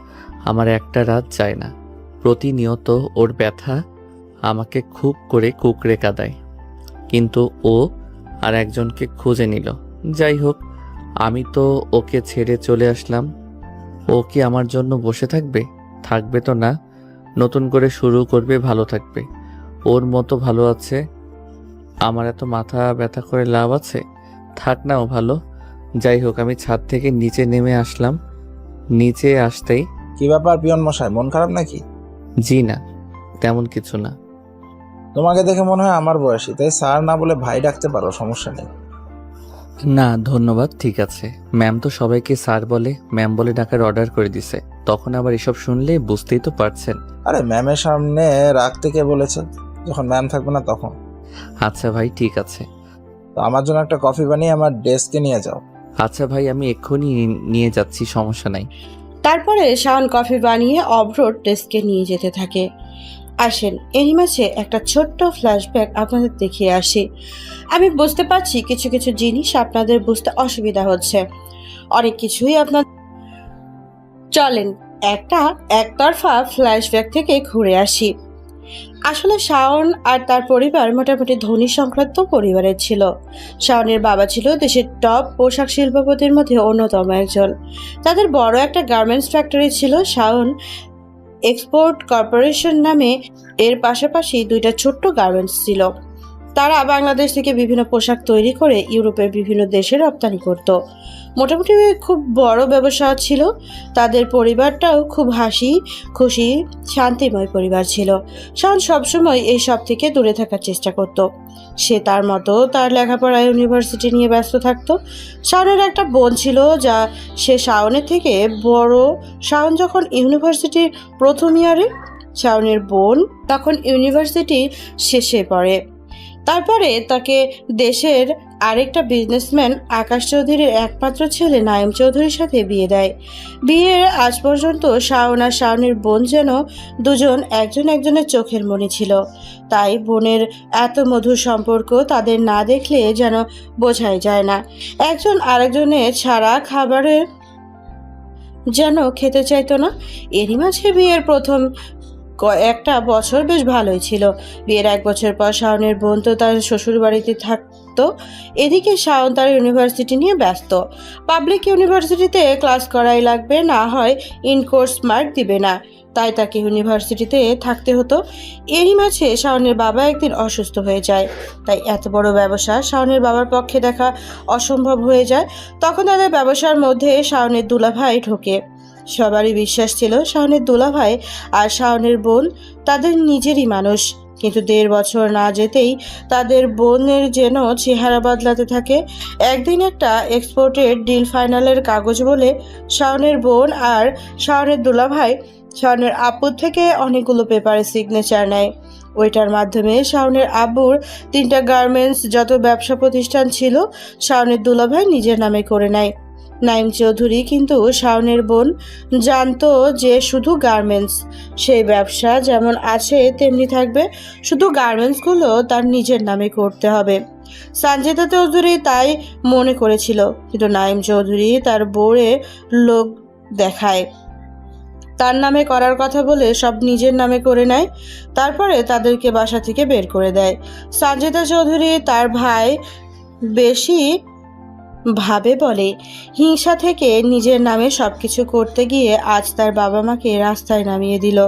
Speaker 1: আমার একটা রাত যায় না। প্রতিনিয়ত ওর ব্যথা আমাকে খুব করে কুঁকড়ে কাঁদায়, কিন্তু ও আর একজনকে খুঁজে নিল। যাই হোক, আমি তো ওকে ছেড়ে চলে আসলাম। ও কি আমার জন্য বসে থাকবে? থাকবে তো না, নতুন করে শুরু করবে, ভালো থাকবে। ওর মতো ভালো আছে, আমার এত মাথা ব্যথা করে লাভ আছে? থাক না ও ভালো। যাই হোক, আমি ছাদ থেকে নিচে নেমে আসলাম। নিচে আসতেই,
Speaker 7: কি ব্যাপার পিয়ন মশাই, মন খারাপ নাকি?
Speaker 1: জি না, তেমন কিছু না।
Speaker 7: তোমাকে দেখে মনে হয় আমার বয়সী, তাই স্যার না বলে ভাই ডাকতে পারো, সমস্যা নেই।
Speaker 1: না ধন্যবাদ, ঠিক আছে। ম্যাম তো সবাইকে স্যার বলে, ম্যাম বলে ডাকার অর্ডার করে দিছে। তখন আবার এসব শুনলে বুঝতেই তো পারছেন।
Speaker 7: আরে ম্যামের সামনে রাখতে কে বলেছে? যখন ম্যাম থাকবে না তখন।
Speaker 1: আচ্ছা ভাই, ঠিক আছে।
Speaker 7: তো আমার জন্য একটা কফি বানিয়ে আমার ডেস্কে নিয়ে যাও।
Speaker 1: আচ্ছা ভাই, আমি এক্ষুনি নিয়ে যাচ্ছি, সমস্যা নাই।
Speaker 3: তারপরে শাওন কফি বানিয়ে অবরোড ডেস্কে নিয়ে যেতে থাকে। আসেন, এরই মাঝে একটা ছোট্ট ফ্ল্যাশব্যাক আপনাদের দেখিয়ে আসি। আমি বুঝতে পারছি কিছু কিছু জিনিস আপনাদের বুঝতে অসুবিধা হচ্ছে, অনেক কিছুই আপনার। চলেন একটা একতরফা ফ্ল্যাশব্যাক থেকে ঘুরে আসি। আসলে শাওন আর তার পরিবার মোটামুটি ধনী সংক্রান্ত পরিবারের ছিল। শাওনের বাবা ছিল দেশের টপ পোশাক শিল্পপতির মধ্যে অন্যতম একজন। তাদের বড় একটা গার্মেন্টস ফ্যাক্টরি ছিল। শাওন এক্সপোর্ট কর্পোরেশন নামে এর পাশাপাশি 2টা ছোট্ট গার্মেন্টস ছিল। তারা বাংলাদেশ থেকে বিভিন্ন পোশাক তৈরি করে ইউরোপের বিভিন্ন দেশে রপ্তানি করত। মোটামুটি খুব বড় ব্যবসা ছিল। তাদের পরিবারটাও খুব হাসি খুশি শান্তিময় পরিবার ছিল। শাওন সবসময় এই সব থেকে দূরে থাকার চেষ্টা করত। সে তার মতো তার লেখাপড়া ইউনিভার্সিটি নিয়ে ব্যস্ত থাকতো। শাওনের একটা বোন ছিল যা সে শাওনের থেকে বড়। শাওন যখন ইউনিভার্সিটির প্রথম ইয়ারে, শাওনের বোন তখন ইউনিভার্সিটি শেষে পড়ে। তারপরে তাকে দেশের আরেকটা বিজনেসম্যান আকাশ চৌধুরীর একমাত্র ছেলে নাইম চৌধুরীর সাথে বিয়ে দেয়। বিয়ের আজ পর্যন্ত শাওন আর শাওনের বোন যেন দুজন একজন একজনের চোখের মণি ছিল। তাই বোনের এত মধুর সম্পর্ক তাদের না দেখলে যেন বোঝাই যায় না। একজন আরেকজনের ছাড়া খাবারের যেন খেতে চাইতো না। এরই মাঝে বিয়ের প্রথম একটা বছর বেশ ভালোই ছিল। বিয়ের 1 বছর পর শাওনের বোন তো তার শ্বশুর বাড়িতে থাকতো। এদিকে শাওন তার ইউনিভার্সিটি নিয়ে ব্যস্ত। পাবলিক ইউনিভার্সিটিতে ক্লাস করাই লাগবে, না হয় ইন কোর্স মার্ক দিবে না, তাই তাকে ইউনিভার্সিটিতে থাকতে হতো। এরই মাঝে শাওনের বাবা একদিন অসুস্থ হয়ে যায়। তাই এত বড় ব্যবসা শাওনের বাবার পক্ষে দেখা অসম্ভব হয়ে যায়। তখন তাদের ব্যবসার মধ্যে শাওনের দুলাভাই ঢোকে। সবারই বিশ্বাস ছিল শাওনের দুলাভাই আর শাওনের বোন তাদের নিজেরই মানুষ। কিন্তু 1.5 বছর না যেতেই তাদের বোনের যেন চেহারা বদলাতে থাকে। একদিন একটা এক্সপোর্টেড ডিল ফাইনালের কাগজ বলে শাওনের বোন আর শাওনের দুলাভাই শাওনের আব্বুর থেকে অনেকগুলো পেপারে সিগনেচার নেয়। ওইটার মাধ্যমে শাওনের আব্বুর 3টা গার্মেন্টস যত ব্যবসা প্রতিষ্ঠান ছিল শাওনের দুলাভাই নিজের নামে করে নেয়। নাইম চৌধুরী কিন্তু শাওনের বোন জানতো যে শুধু গার্মেন্টস, সেই ব্যবসা যেমন আছে তেমনি থাকবে, শুধু গার্মেন্টসগুলো তার নিজের নামে করতে হবে। সঞ্জিতা চৌধুরী তাই মনে করেছিল, কিন্তু নাইম চৌধুরী তার বউরে লোক দেখায়, তার নামে করার কথা বলে সব নিজের নামে করে নেয়। তারপরে তাদেরকে বাসা থেকে বের করে দেয়। সঞ্জিতা চৌধুরী তার ভাই বেশি ভাবে বলে হিংসা থেকে নিজের নামে সবকিছু করতে গিয়ে আজ তার বাবা মাকে রাস্তায় নামিয়ে দিল।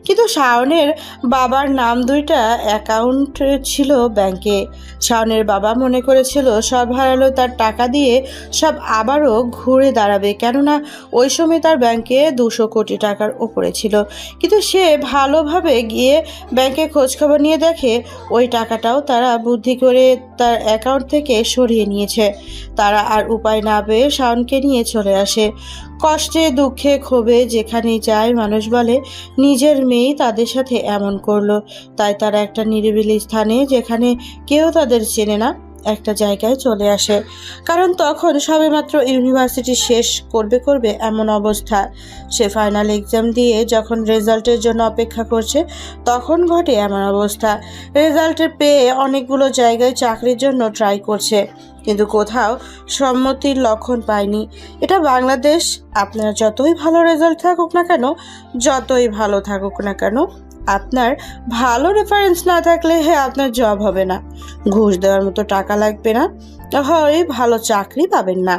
Speaker 3: কিন্তু শাওনের বাবার নাম 2টা অ্যাকাউন্ট ছিল ব্যাংকে। শাওনের বাবা মনে করেছিল সব হারালো তার টাকা দিয়ে সব আবারও ঘুরে দাঁড়াবে, কেননা ওই সময় তার ব্যাংকে 200 কোটি টাকার উপরে ছিল। কিন্তু সে ভালোভাবে গিয়ে ব্যাংকে খোঁজখবর নিয়ে দেখে ওই টাকাটাও তারা বুদ্ধি করে তার অ্যাকাউন্ট থেকে সরিয়ে নিয়েছে। তারা আর উপায় না পেয়ে শাওনকে নিয়ে চলে আসে। কষ্টে দুঃখে ক্ষোভে যেখানেই যায় মানুষ বলে নিজের মেয়ে তাদের সাথে এমন করলো। তাই তারা একটা নিরিবিলি স্থানে, যেখানে কেউ তাদের চেনে না, একটা জায়গায় চলে আসে। কারণ তখন সবেমাত্র ইউনিভার্সিটি শেষ করবে এমন অবস্থা। সে ফাইনাল এক্সাম দিয়ে যখন রেজাল্টের জন্য অপেক্ষা করছে তখন ঘটে এমন অবস্থা। রেজাল্টের পেয়ে অনেকগুলো জায়গায় চাকরির জন্য ট্রাই করছে, কিন্তু কোথাও সম্মতির লক্ষণ পায়নি। এটা বাংলাদেশ। আপনার যতই ভালো রেজাল্ট থাকুক না কেন, যতই ভালো থাকুক না কেন, আপনার ভালো রেফারেন্স না থাকলে আপনার জব হবে না, ঘুষ দেওয়ার মতো টাকা লাগবে না, হয় ভালো চাকরি পাবেন না।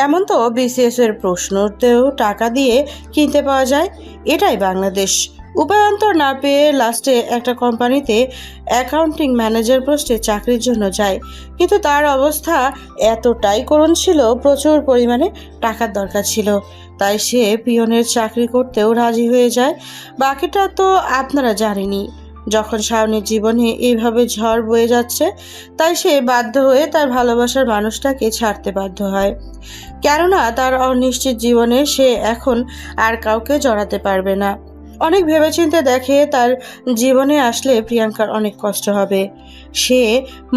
Speaker 3: এমন তো বিসিএস এর প্রশ্নতেও টাকা দিয়ে কিনতে পাওয়া যায়। এটাই বাংলাদেশ। উপায়ান্তর না পেয়ে লাস্টে একটা কোম্পানিতে অ্যাকাউন্টিং ম্যানেজার পোস্টে চাকরির জন্য যায়, কিন্তু তার অবস্থা এতটাই করুণ ছিল, প্রচুর পরিমাণে টাকার দরকার ছিল। তাই সে পিয়নের চাকরি করতেও রাজি হয়ে যায়। বাকিটা তো আপনারা জানেনই। যখন শাওনের জীবনে এইভাবে ঝড় বয়ে যাচ্ছে, তাই সে বাধ্য হয়ে তার ভালোবাসার মানুষটাকে ছাড়তে বাধ্য হয়, কেননা তার অনিশ্চিত জীবনে সে এখন আর কাউকে জড়াতে পারবে না। অনেক ভেবেচিন্তে দেখে তার জীবনে আসলে প্রিয়াঙ্কার অনেক কষ্ট হবে, সে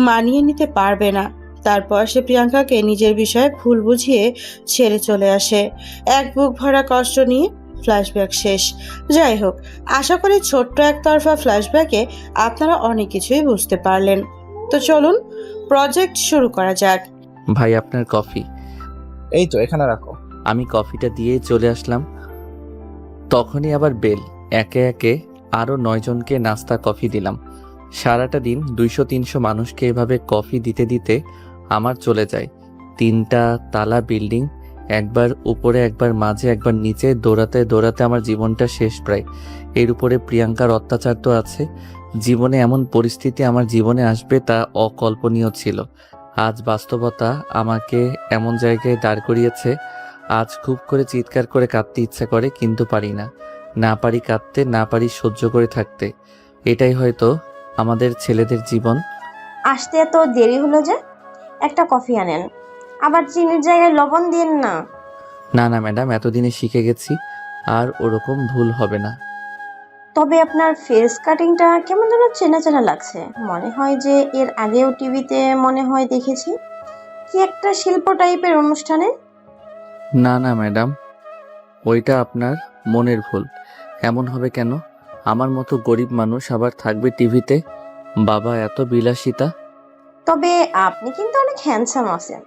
Speaker 3: মানিয়ে নিতে পারবে না। তারপর সে প্রিয়াঙ্কাকে নিজের বিষয়ে ভুল বুঝিয়ে ছেড়ে চলে আসে। এক বুক ভরা কষ্ট নিয়ে ফ্ল্যাশব্যাক শেষ। যাই হোক, আশা করি ছোট্ট একতরফা ফ্ল্যাশব্যাকে আপনারা অনেক কিছুই বুঝতে পারলেন। তো চলুন প্রজেক্ট শুরু করা যাক।
Speaker 1: ভাই আপনার কফি।
Speaker 7: এই তো এখানে রাখো।
Speaker 1: আমি কফিটা দিয়ে চলে আসলাম, তখনই আবার বেল। একে একে আরও 9 জনকে নাস্তা কফি দিলাম। সারাটা দিন 200-300 মানুষকে এভাবে কফি দিতে দিতে আমার চলে যায়। 3টা তালা বিল্ডিং, একবার উপরে একবার মাঝে একবার নিচে, দৌড়াতে দৌড়াতে আমার জীবনটা শেষ প্রায়। এর উপরে প্রিয়াঙ্কার অত্যাচার তো আছে, জীবনে এমন পরিস্থিতি আমার জীবনে আসবে তা অকল্পনীয় ছিল। আজ বাস্তবতা আমাকে এমন জায়গায় দাঁড় করিয়েছে। আজ খুব করে চিৎকার করে কাঁদতে ইচ্ছা করে, কিন্তু পারি না। না পারি কাঁদতে, না পারি সহ্য করে থাকতে। এটাই হয়তো আমাদের ছেলেদের জীবন।
Speaker 8: আসতে এত দেরি হলো যে? একটা কফি আনেন, আবার চিনির জায়গায় লবণ দিন না।
Speaker 1: না না ম্যাডাম, এতদিনে শিখে গেছি, আর ওরকম ভুল হবে না।
Speaker 8: তবে আপনার ফেস কাটিংটা কেমন যেন চেনা চেনা লাগছে। মনে হয় যে এর আগেও টিভিতে মনে হয় দেখেছি, কি একটা শিল্প টাইপের অনুষ্ঠানে।
Speaker 1: না না ম্যাডাম, ওইটা আপনার মনের ভুল। এমন হবে কেন? আমার মতো গরিব মানুষ আবার থাকবে টিভিতে? বাবা এত বিলাসিতা।
Speaker 8: তবে আপনি কিন্তু অনেক হ্যান্ডসাম আছেন।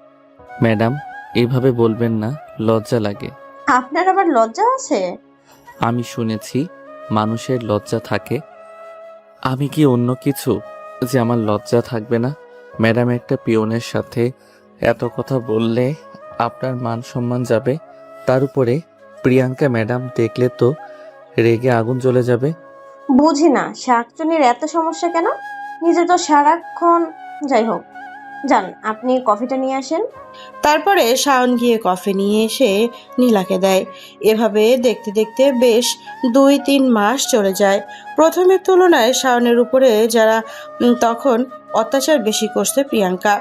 Speaker 1: ম্যাডাম এইভাবে বলবেন না, লজ্জা লাগে।
Speaker 8: আপনার আবার লজ্জা আছে?
Speaker 1: আমি শুনেছি মানুষের লজ্জা থাকে। আমি কি অন্য কিছু যে আমার লজ্জা থাকবে না? ম্যাডাম, একটা পিয়নের সাথে এত কথা বললে আপনার মান সম্মান যাবে। তার উপরে প্রিয়াঙ্কা ম্যাডাম দেখলে তো রেগে আগুন জ্বলে যাবে।
Speaker 8: বুঝি না শাকচুনির এত সমস্যা কেন? নিজে তো সারাক্ষণ। যাই হোক, যান আপনি কফিটা নিয়ে আসেন।
Speaker 3: তারপরে শাওন গিয়ে কফি নিয়ে এসে নীলাকে দেয়। এভাবে দেখতে দেখতে বেশ 2-3 মাস চলে যায়। প্রথমের তুলনায় শাওনের উপরে যারা তখন অত্যাচার বেশি করছে প্রিয়াঙ্কা,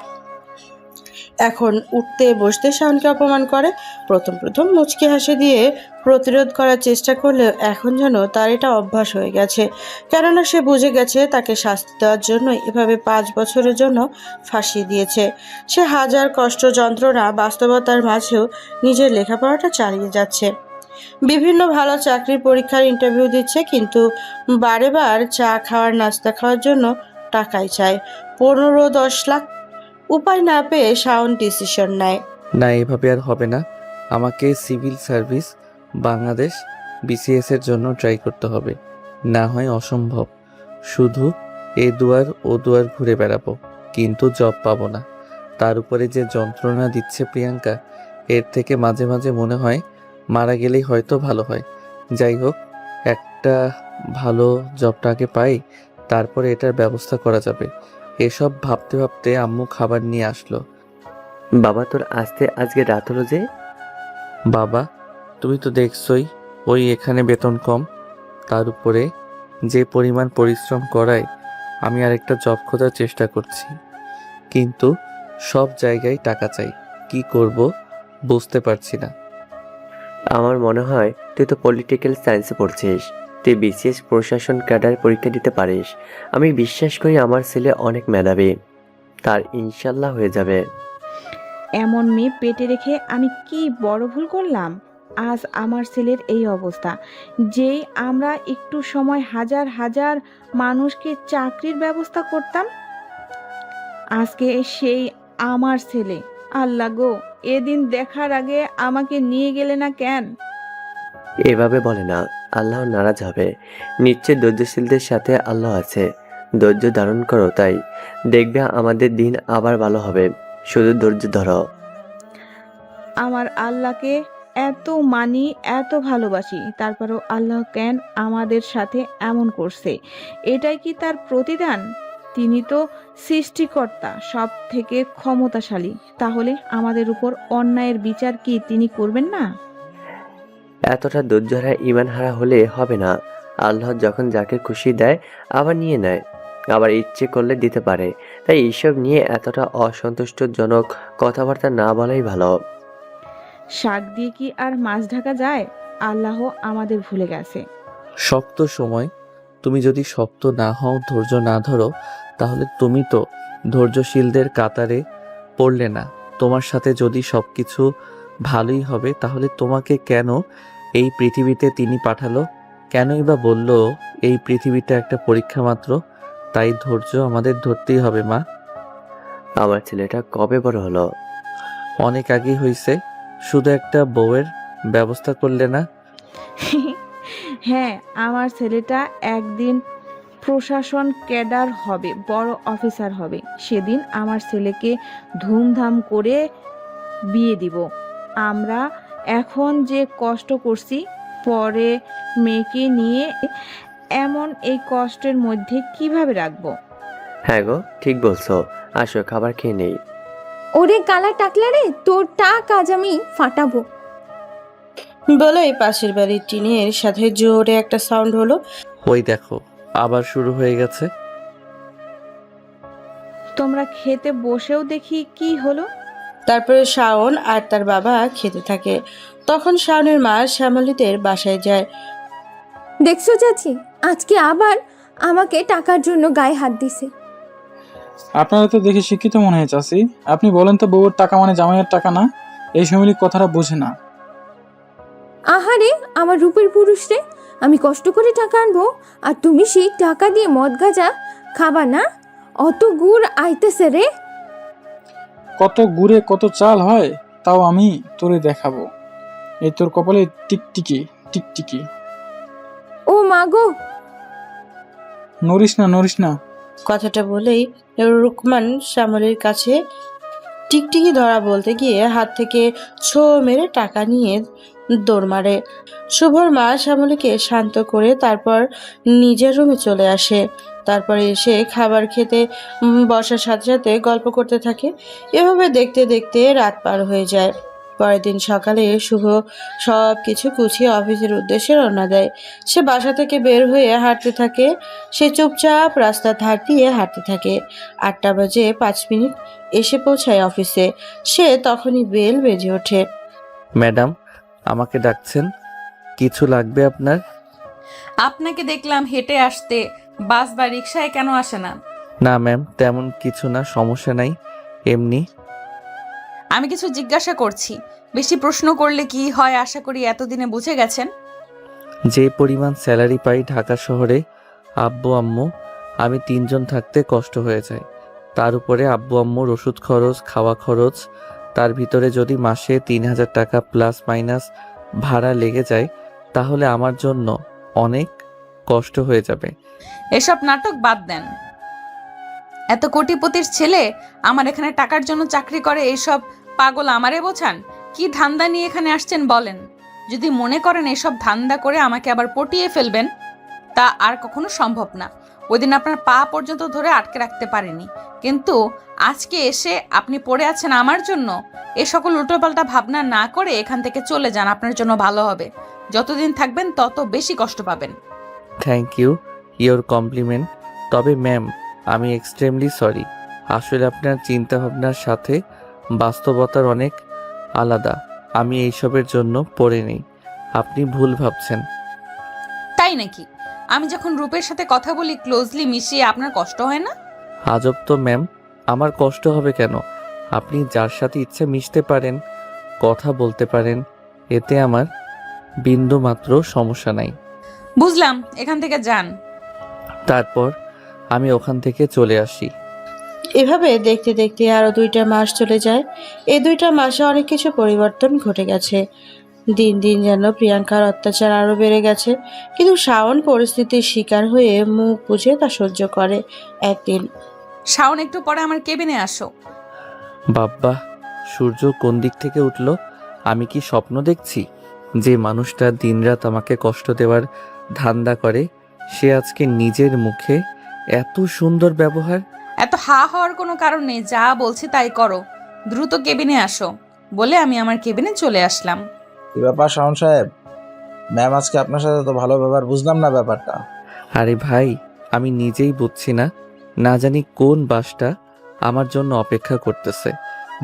Speaker 3: এখন উঠতে বসতে শাওনকে অপমান করে। প্রথম প্রথম মুচকি হাসি দিয়ে প্রতিরোধ করার চেষ্টা করলেও এখন যেন তার এটা অভ্যাস হয়ে গেছে। কেননা সে বুঝে গেছে তাকে শাস্তি দেওয়ার জন্য এভাবে 5 বছরের জন্য ফাঁসিয়ে দিয়েছে। সে হাজার কষ্ট যন্ত্রণা বাস্তবতার মাঝেও নিজের লেখাপড়াটা চালিয়ে যাচ্ছে। বিভিন্ন ভালো চাকরির পরীক্ষার ইন্টারভিউ দিচ্ছে, কিন্তু বারে বার চা খাওয়ার নাস্তা খাওয়ার জন্য টাকাই চায়। 15-10 লাখ। উপায় না পেয়ে শাওন ডিসিশন নেয়।
Speaker 1: না, এভাবে আর হবে না। আমাকে সিভিল সার্ভিস বাংলাদেশ বিসিএস এর জন্য ট্রাই করতে হবে। না হয় অসম্ভব, শুধু এ দুয়ার ও দুয়ার ঘুরে বেড়াবো, কিন্তু জব পাবো না। তার উপরে যে যন্ত্রণা দিচ্ছে প্রিয়াঙ্কা, এর থেকে মাঝে মাঝে মনে হয় মারা গেলেই হয়তো ভালো হয়। যাই হোক, একটা ভালো জবটাকে পাই, তারপরে এটার ব্যবস্থা করা যাবে। এসব ভাবতে ভাবতে আম্মু খাবার নিয়ে আসলো।
Speaker 5: বাবা, তোর আসতে আজকে রাত হলো যে?
Speaker 1: বাবা, তুমি তো দেখছই ওই এখানে বেতন কম, তার উপরে যে পরিমাণ পরিশ্রম করায়। আমি আরেকটা জব খোঁজার চেষ্টা করছি, কিন্তু সব জায়গায় টাকা চাই। কি করব বুঝতে পারছি না।
Speaker 5: আমার মনে হয় তুই তো পলিটিক্যাল সায়েন্সে পড়ছিস, তুই বিসিএস প্রশাসন ক্যাডার পরীক্ষা দিতে পারিস। আমি বিশ্বাস করি আমার ছেলে অনেক মেধাবী, তার ইনশাল্লাহ হয়ে যাবে।
Speaker 4: এমন মেয়ে পেটে রেখে আমি কি বড় ভুল করলাম? আজ আমার ছেলের এই অবস্থা। যেই আমরা একটু সময় হাজার হাজার মানুষকে চাকরির ব্যবস্থা করতাম, আজকে সেই আমার ছেলে। আল্লাহ গো, এদিন দেখার আগে আমাকে নিয়ে গেলে না কেন?
Speaker 5: এভাবে বলে না, আল্লাহ নারাজ হবে। নিশ্চয় ধৈর্যশীলদের সাথে আল্লাহ আছে। ধৈর্য ধারণ করো, তাই দেখবে আমাদের দিন আবার ভালো হবে। শুধু ধৈর্য ধরো।
Speaker 4: আমার আল্লাহকে এত মানি, এত ভালোবাসি, তারপরেও আল্লাহ কেন আমাদের সাথে এমন করছে? এটাই কি তার প্রতিদান? তিনি তো সৃষ্টিকর্তা, সব থেকে ক্ষমতাশালী। তাহলে আমাদের উপর অন্যায়ের বিচার কি তিনি করবেন না?
Speaker 5: এতটা ধৈর্য হারা ইমান হারা হলে হবে না। আল্লাহ যখন যাকে খুশি দেয় আবার নিয়ে নেয়, আবার ইচ্ছে করলে দিতে পারে। তাই এইসব নিয়ে এতটা অসন্তুষ্টজনক কথাবার্তা না বলাই ভালো।
Speaker 4: শাক দিয়ে কি আর মাছ ঢাকা যায়? আল্লাহ আমাদের ভুলে গেছে।
Speaker 1: শক্ত সময় তুমি যদি শক্ত না হও, ধৈর্য না ধরো, তাহলে তুমি তো ধৈর্যশীলদের কাতারে পড়লে না। তোমার সাথে যদি সবকিছু ভালোই হবে, তাহলে তোমাকে কেন এই পৃথিবীতে তিনি পাঠালো? কেনই বা বলল এই পৃথিবীটা একটা পরীক্ষা মাত্র? তাই ধৈর্য আমাদের ধরতেই হবে মা।
Speaker 5: আমার ছেলেটা কবে বড় হলো?
Speaker 1: অনেক আগেই হয়েছে, শুধু একটা বউয়ের ব্যবস্থা করলে না?
Speaker 4: হ্যাঁ, আমার ছেলেটা একদিন প্রশাসন ক্যাডার হবে, বড় অফিসার হবে। সেদিন আমার ছেলেকে ধুমধাম করে বিয়ে দিব। আমরা এখন যে কষ্ট করছি, পরে মেয়েকে নিয়ে এমন এই কষ্টের মধ্যে কিভাবে রাখবো?
Speaker 5: হ্যাঁ গো, ঠিক বলছো। আসো খাবার খেয়ে নেই।
Speaker 6: ওরে কালা টাকলা রে, তোর টাক আজ আমি ফাটাবো।
Speaker 3: বলেই পাশের বাড়ির টিনের সাথে জোরে একটা সাউন্ড হলো।
Speaker 1: ওই দেখো, আবার শুরু হয়ে গেছে।
Speaker 4: তোমরা খেতে বসেও দেখি কি হলো।
Speaker 3: তারপরে শাওন আর তার বাবা খেতে থাকে। তখন শাওনের মা শ্যামলীদের বাসায় যায়।
Speaker 6: দেখছো চাচি, আজকে আবার আমাকে টাকার জন্য গায়ে হাত দিছে।
Speaker 9: আপনারা তো দেখে শিক্ষিত মনে হয় চাচি। আপনি বলেন তো, বউয়ের টাকা মানে জামাইয়ের টাকা না? এই শ্যামলী কথাটা বোঝে না।
Speaker 6: আহারে আমার রূপের পুরুষ রে, আমি কষ্ট করে টাকা আনবো আর তুমি সেই টাকা দিয়ে মদ গাঁজা খাবা না? অত গুড় আইতেছে রে।
Speaker 9: কত গুড়ে কত চাল হয়, তাও আমি তোরে দেখাবো। এই তোর কপালে টিকটিকি টিকটিকি।
Speaker 6: ও মা গো,
Speaker 9: নড়িস না, নড়িস না।
Speaker 3: কথাটা বলেই রুকমান শ্যামলীর কাছে টিকটিকি ধরা বলতে গিয়ে হাত থেকে ছো মেরে টাকা নিয়ে দৌড় মারে। শুভর মা শ্যামলীকে শান্ত করে তারপর নিজের রুমে চলে আসে। তারপরে এসে খাবার খেতে বসার সাথে সাথে গল্প করতে থাকে। এভাবে দেখতে দেখতে রাত পার হয়ে যায়। পরের দিন সকালে শুভ সব কিছু গুছিয়ে অফিসের উদ্দেশ্যে রওনা দেয়। সে বাসা থেকে বের হয়ে হাঁটতে থাকে। সে চুপচাপ রাস্তার ধার দিয়ে হাঁটতে থাকে। 8টা বাজে 5 মিনিট এসে পৌঁছায় অফিসে। সে তখনই বেল বেজে ওঠে।
Speaker 1: ম্যাডাম, আমাকে ডাকছেন? কিছু লাগবে আপনার?
Speaker 2: আপনাকে দেখলাম হেঁটে আসতে, বাস বা রিক্সায় কেন আসে না?
Speaker 1: না ম্যাম, তেমন কিছু না, সমস্যা নাই, এমনি।
Speaker 2: আমি কিছু জিজ্ঞাসা করছি, বেশি প্রশ্ন করলে কি হয় আশা করি এতদিনে বুঝে গেছেন।
Speaker 1: যে পরিমাণ স্যালারি পাই ঢাকা শহরে, আব্বু আম্মু আমি 3 জন থাকতে কষ্ট হয়ে যায়। তার উপরে আব্বু আম্মুর ওষুধ খরচ, খাওয়া খরচ, তার ভিতরে যদি মাসে 3000 টাকা প্লাস মাইনাস ভাড়া লেগে যায়, তাহলে আমার জন্য অনেক কষ্ট হয়ে যাবে।
Speaker 2: এসব নাটক বাদ দেন। এত কোটিপতির ছেলে আমার এখানে টাকার জন্য চাকরি করে, এইসব পাগল আমারে বোঝান? কি ধান্দা নিয়ে এখানে আসছেন বলেন? যদি মনে করেন এসব ধান্দা করে আমাকে আবার পটিয়ে ফেলবেন, তা আর কখনো সম্ভব না। ওই দিন আপনার পা পর্যন্ত ধরে আটকে রাখতে পারিনি, কিন্তু আজকে এসে আপনি পড়ে আছেন আমার জন্য। এ সকল উল্টোপাল্টা ভাবনা না করে এখান থেকে চলে যান, আপনার জন্য ভালো হবে। যতদিন থাকবেন তত বেশি কষ্ট পাবেন।
Speaker 1: Thank you your compliment. তবে ম্যাম, আমি এক্সট্রিমলি সরি। আসলে আপনার চিন্তাভাবনার সাথে বাস্তবতার অনেক আলাদা। আমি এইসবের জন্য পড়ে নেই, আপনি ভুল ভাবছেন।
Speaker 2: তাই নাকি? আমি যখন রূপের সাথে কথা বলি ক্লোজলি মিশিয়ে, আপনার কষ্ট হয় না?
Speaker 1: আজব তো ম্যাম, আমার কষ্ট হবে কেন? আপনি যার সাথে ইচ্ছে মিশতে পারেন, কথা বলতে পারেন, এতে আমার বিন্দু মাত্র সমস্যা নাই।
Speaker 2: বুঝলাম, এখান থেকে যান।
Speaker 1: তারপর আমি ওখান থেকে চলে আসি।
Speaker 3: এভাবে দেখতে দেখতে আরো 2টা মাস চলে যায়। এই 2টা মাসে অনেক কিছু পরিবর্তন ঘটে গেছে। দিন দিন যেন প্রিয়াঙ্কার অত্যাচার আরো বেড়ে গেছে। কিন্তু শাওন পরিস্থিতির শিকার হয়ে মুখ বুজে তা সহ্য করে। একদিন
Speaker 2: শাওন, একটু পরে আমার কেবিনে আসো।
Speaker 1: বাব্বা, সূর্য কোন দিক থেকে উঠল? আমি কি স্বপ্ন দেখছি? যে মানুষটা দিনরাত আমাকে কষ্ট দেওয়ার ধান্দা করে, সে আজকে নিজের মুখে এত সুন্দর ব্যবহার।
Speaker 2: এত হা হওয়ার কোনো কারণ নেই, যা বলছি তাই করো। দ্রুত কেবিনে আসো বলে আমি আমার কেবিনে চলে আসলাম।
Speaker 7: কি ব্যাপার শাওন সাহেব? ম্যাম আজকে আপনার সাথে তো ভালো ব্যবহার, বুঝলাম না ব্যাপারটা।
Speaker 1: আরে ভাই, আমি নিজেই বুঝছি না, না জানি কোন বাসটা আমার জন্য অপেক্ষা করতেছে।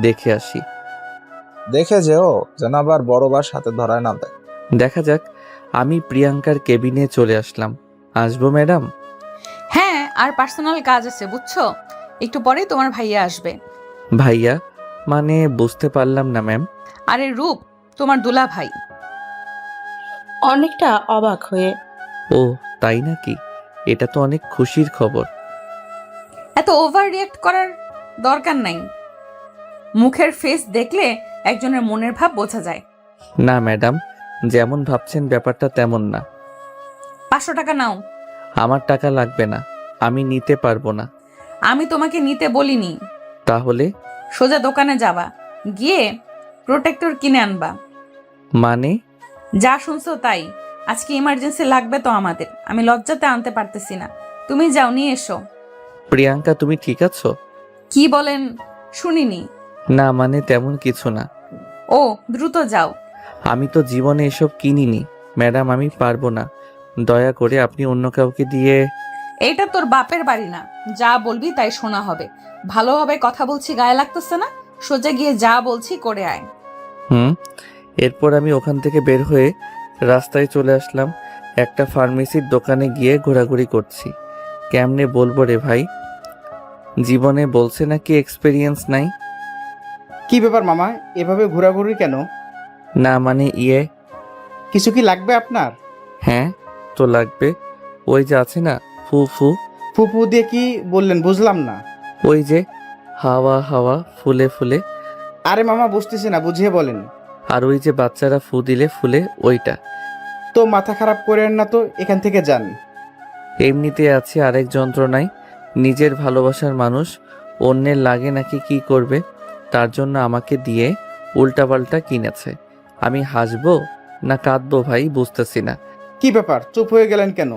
Speaker 1: দেখে আসি।
Speaker 7: দেখে যেও যেন আবার বড় বাস হাতে ধরায় না দেয়।
Speaker 1: দেখা যাক। আমি প্রিয়াঙ্কার কেবিনে চলে আসলাম। আসবো ম্যাডাম?
Speaker 2: হ্যাঁ, আর পার্সোনাল কাজ আছে বুঝছো, একটু পরেই তোমার ভাইয়া আসবে।
Speaker 1: ভাইয়া মানে বুঝতে পারলাম না ম্যাম।
Speaker 2: আরে রূপ, তোমার দুলা ভাই।
Speaker 3: অনেকটা অবাক হয়ে,
Speaker 1: ও তাই নাকি? এটা তো অনেক খুশির খবর।
Speaker 2: এত ওভার রিয়েক্ট করার দরকার নাই। মুখের ফেস দেখলে একজনের মনের ভাব বোঝা যায়।
Speaker 1: না ম্যাডাম, যেমন ভাবছেন ব্যাপারটা তেমন না।
Speaker 2: 500 টাকা নাও।
Speaker 1: আমার টাকা লাগবে না, আমি নিতে পারবো না।
Speaker 2: আমি তোমাকে নিতে বলিনি।
Speaker 1: তাহলে?
Speaker 2: সোজা দোকানে যাবা, গিয়ে প্রোটেক্টর কিনে আনবা।
Speaker 1: মানে?
Speaker 2: যা শুনছো তাই। আজকে ইমার্জেন্সি লাগবে তো আমাদের, আমি লজ্জাতে আনতে পারতেছি না। তুমি যাও নিয়ে এসো।
Speaker 1: প্রিয়াঙ্কা তুমি ঠিক আছো?
Speaker 2: কি বলেন শুনিনি।
Speaker 1: না মানে তেমন কিছু না।
Speaker 2: ও দ্রুত যাও।
Speaker 1: আমি তো জীবনে এসব কিনিনি ম্যাডাম, আমি পারবো না। দয়া করে আপনি অন্য কাউকে দিয়ে।
Speaker 2: এইটা তোর বাপের বাড়ি না, যা বলবি তাই শোনা হবে। ভালোভাবে কথা বলছি, গায়ে লাগতেছে না? সোজা গিয়ে যা বলছি করে আয়।
Speaker 1: এরপর আমি ওখান থেকে বের হয়ে রাস্তায় চলে আসলাম। একটা ফার্মেসির দোকানে গিয়ে ঘোরাঘুরি করছি। কেমনে বলবো রে ভাই, জীবনে বলছে নাকি এক্সপেরিয়েন্স নাই।
Speaker 10: কি ব্যাপার মামা, এভাবে ঘোরাঘুরি কেন?
Speaker 1: না মানে
Speaker 10: কিছু কি লাগবে আপনার?
Speaker 1: হ্যাঁ তো লাগবে। ওই যে আছে না ফু ফু।
Speaker 10: ফুপু দিয়ে কি বললেন বুঝলাম না।
Speaker 1: ওই যে হাওয়া হাওয়া ফুলে ফুলে।
Speaker 10: আরে মামা বুঝতেছি না, বুঝিয়ে বলেন।
Speaker 1: আর ওই যে বাচ্চারা ফু দিলে ফুলে ওইটা।
Speaker 10: তো মাথা খারাপ করেন না তো, এখান থেকে যান।
Speaker 1: এমনিতে আছে আরেক যন্ত্রণায়। নিজের ভালোবাসার মানুষ অন্যের লাগে নাকি কি করবে, তার জন্য আমাকে দিয়ে উল্টাপাল্টা কিনেছে। আমি হাসবো না কাঁদবো ভাই বুঝতেছি না।
Speaker 10: কি ব্যাপার, চুপ হয়ে গেলেন কেন?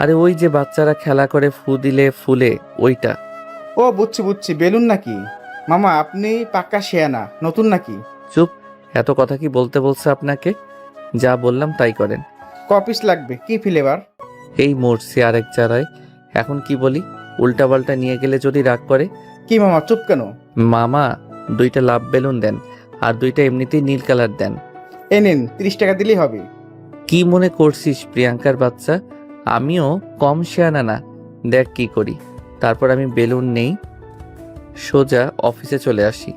Speaker 1: আরে ওই যে বাচ্চারা খেলা করে ফু দিলে ফুলে ওইটা।
Speaker 10: ও বুঝছি বুঝছি, বেলুন নাকি? মামা আপনি পাক্কা শেয়ানা, নতুন নাকি?
Speaker 1: চুপ, এত কথা কি বলতে বলছে আপনাকে? যা বললাম তাই করেন।
Speaker 10: কপিস লাগবে, কি ফ্লেভার?
Speaker 1: এই মরছি আরেক চারায়। এখন কি বলি? উল্টাপাল্টা নিয়ে গেলে যদি রাগ করে।
Speaker 10: কি মামা চুপ কেন?
Speaker 1: মামা 2টা লাভ বেলুন দেন, আর 2টা এমনিতেই নীল কালার দেন।
Speaker 10: এ নিন, 30 টাকা দিলেই হবে।
Speaker 1: কি মনে করছিস প্রিয়াঙ্কার বাচ্চা? আমিও কম শেয়ানা না, দেখ কি করি। তারপর আমি বেলুন নেই, সোজা অফিসে চলে আসি।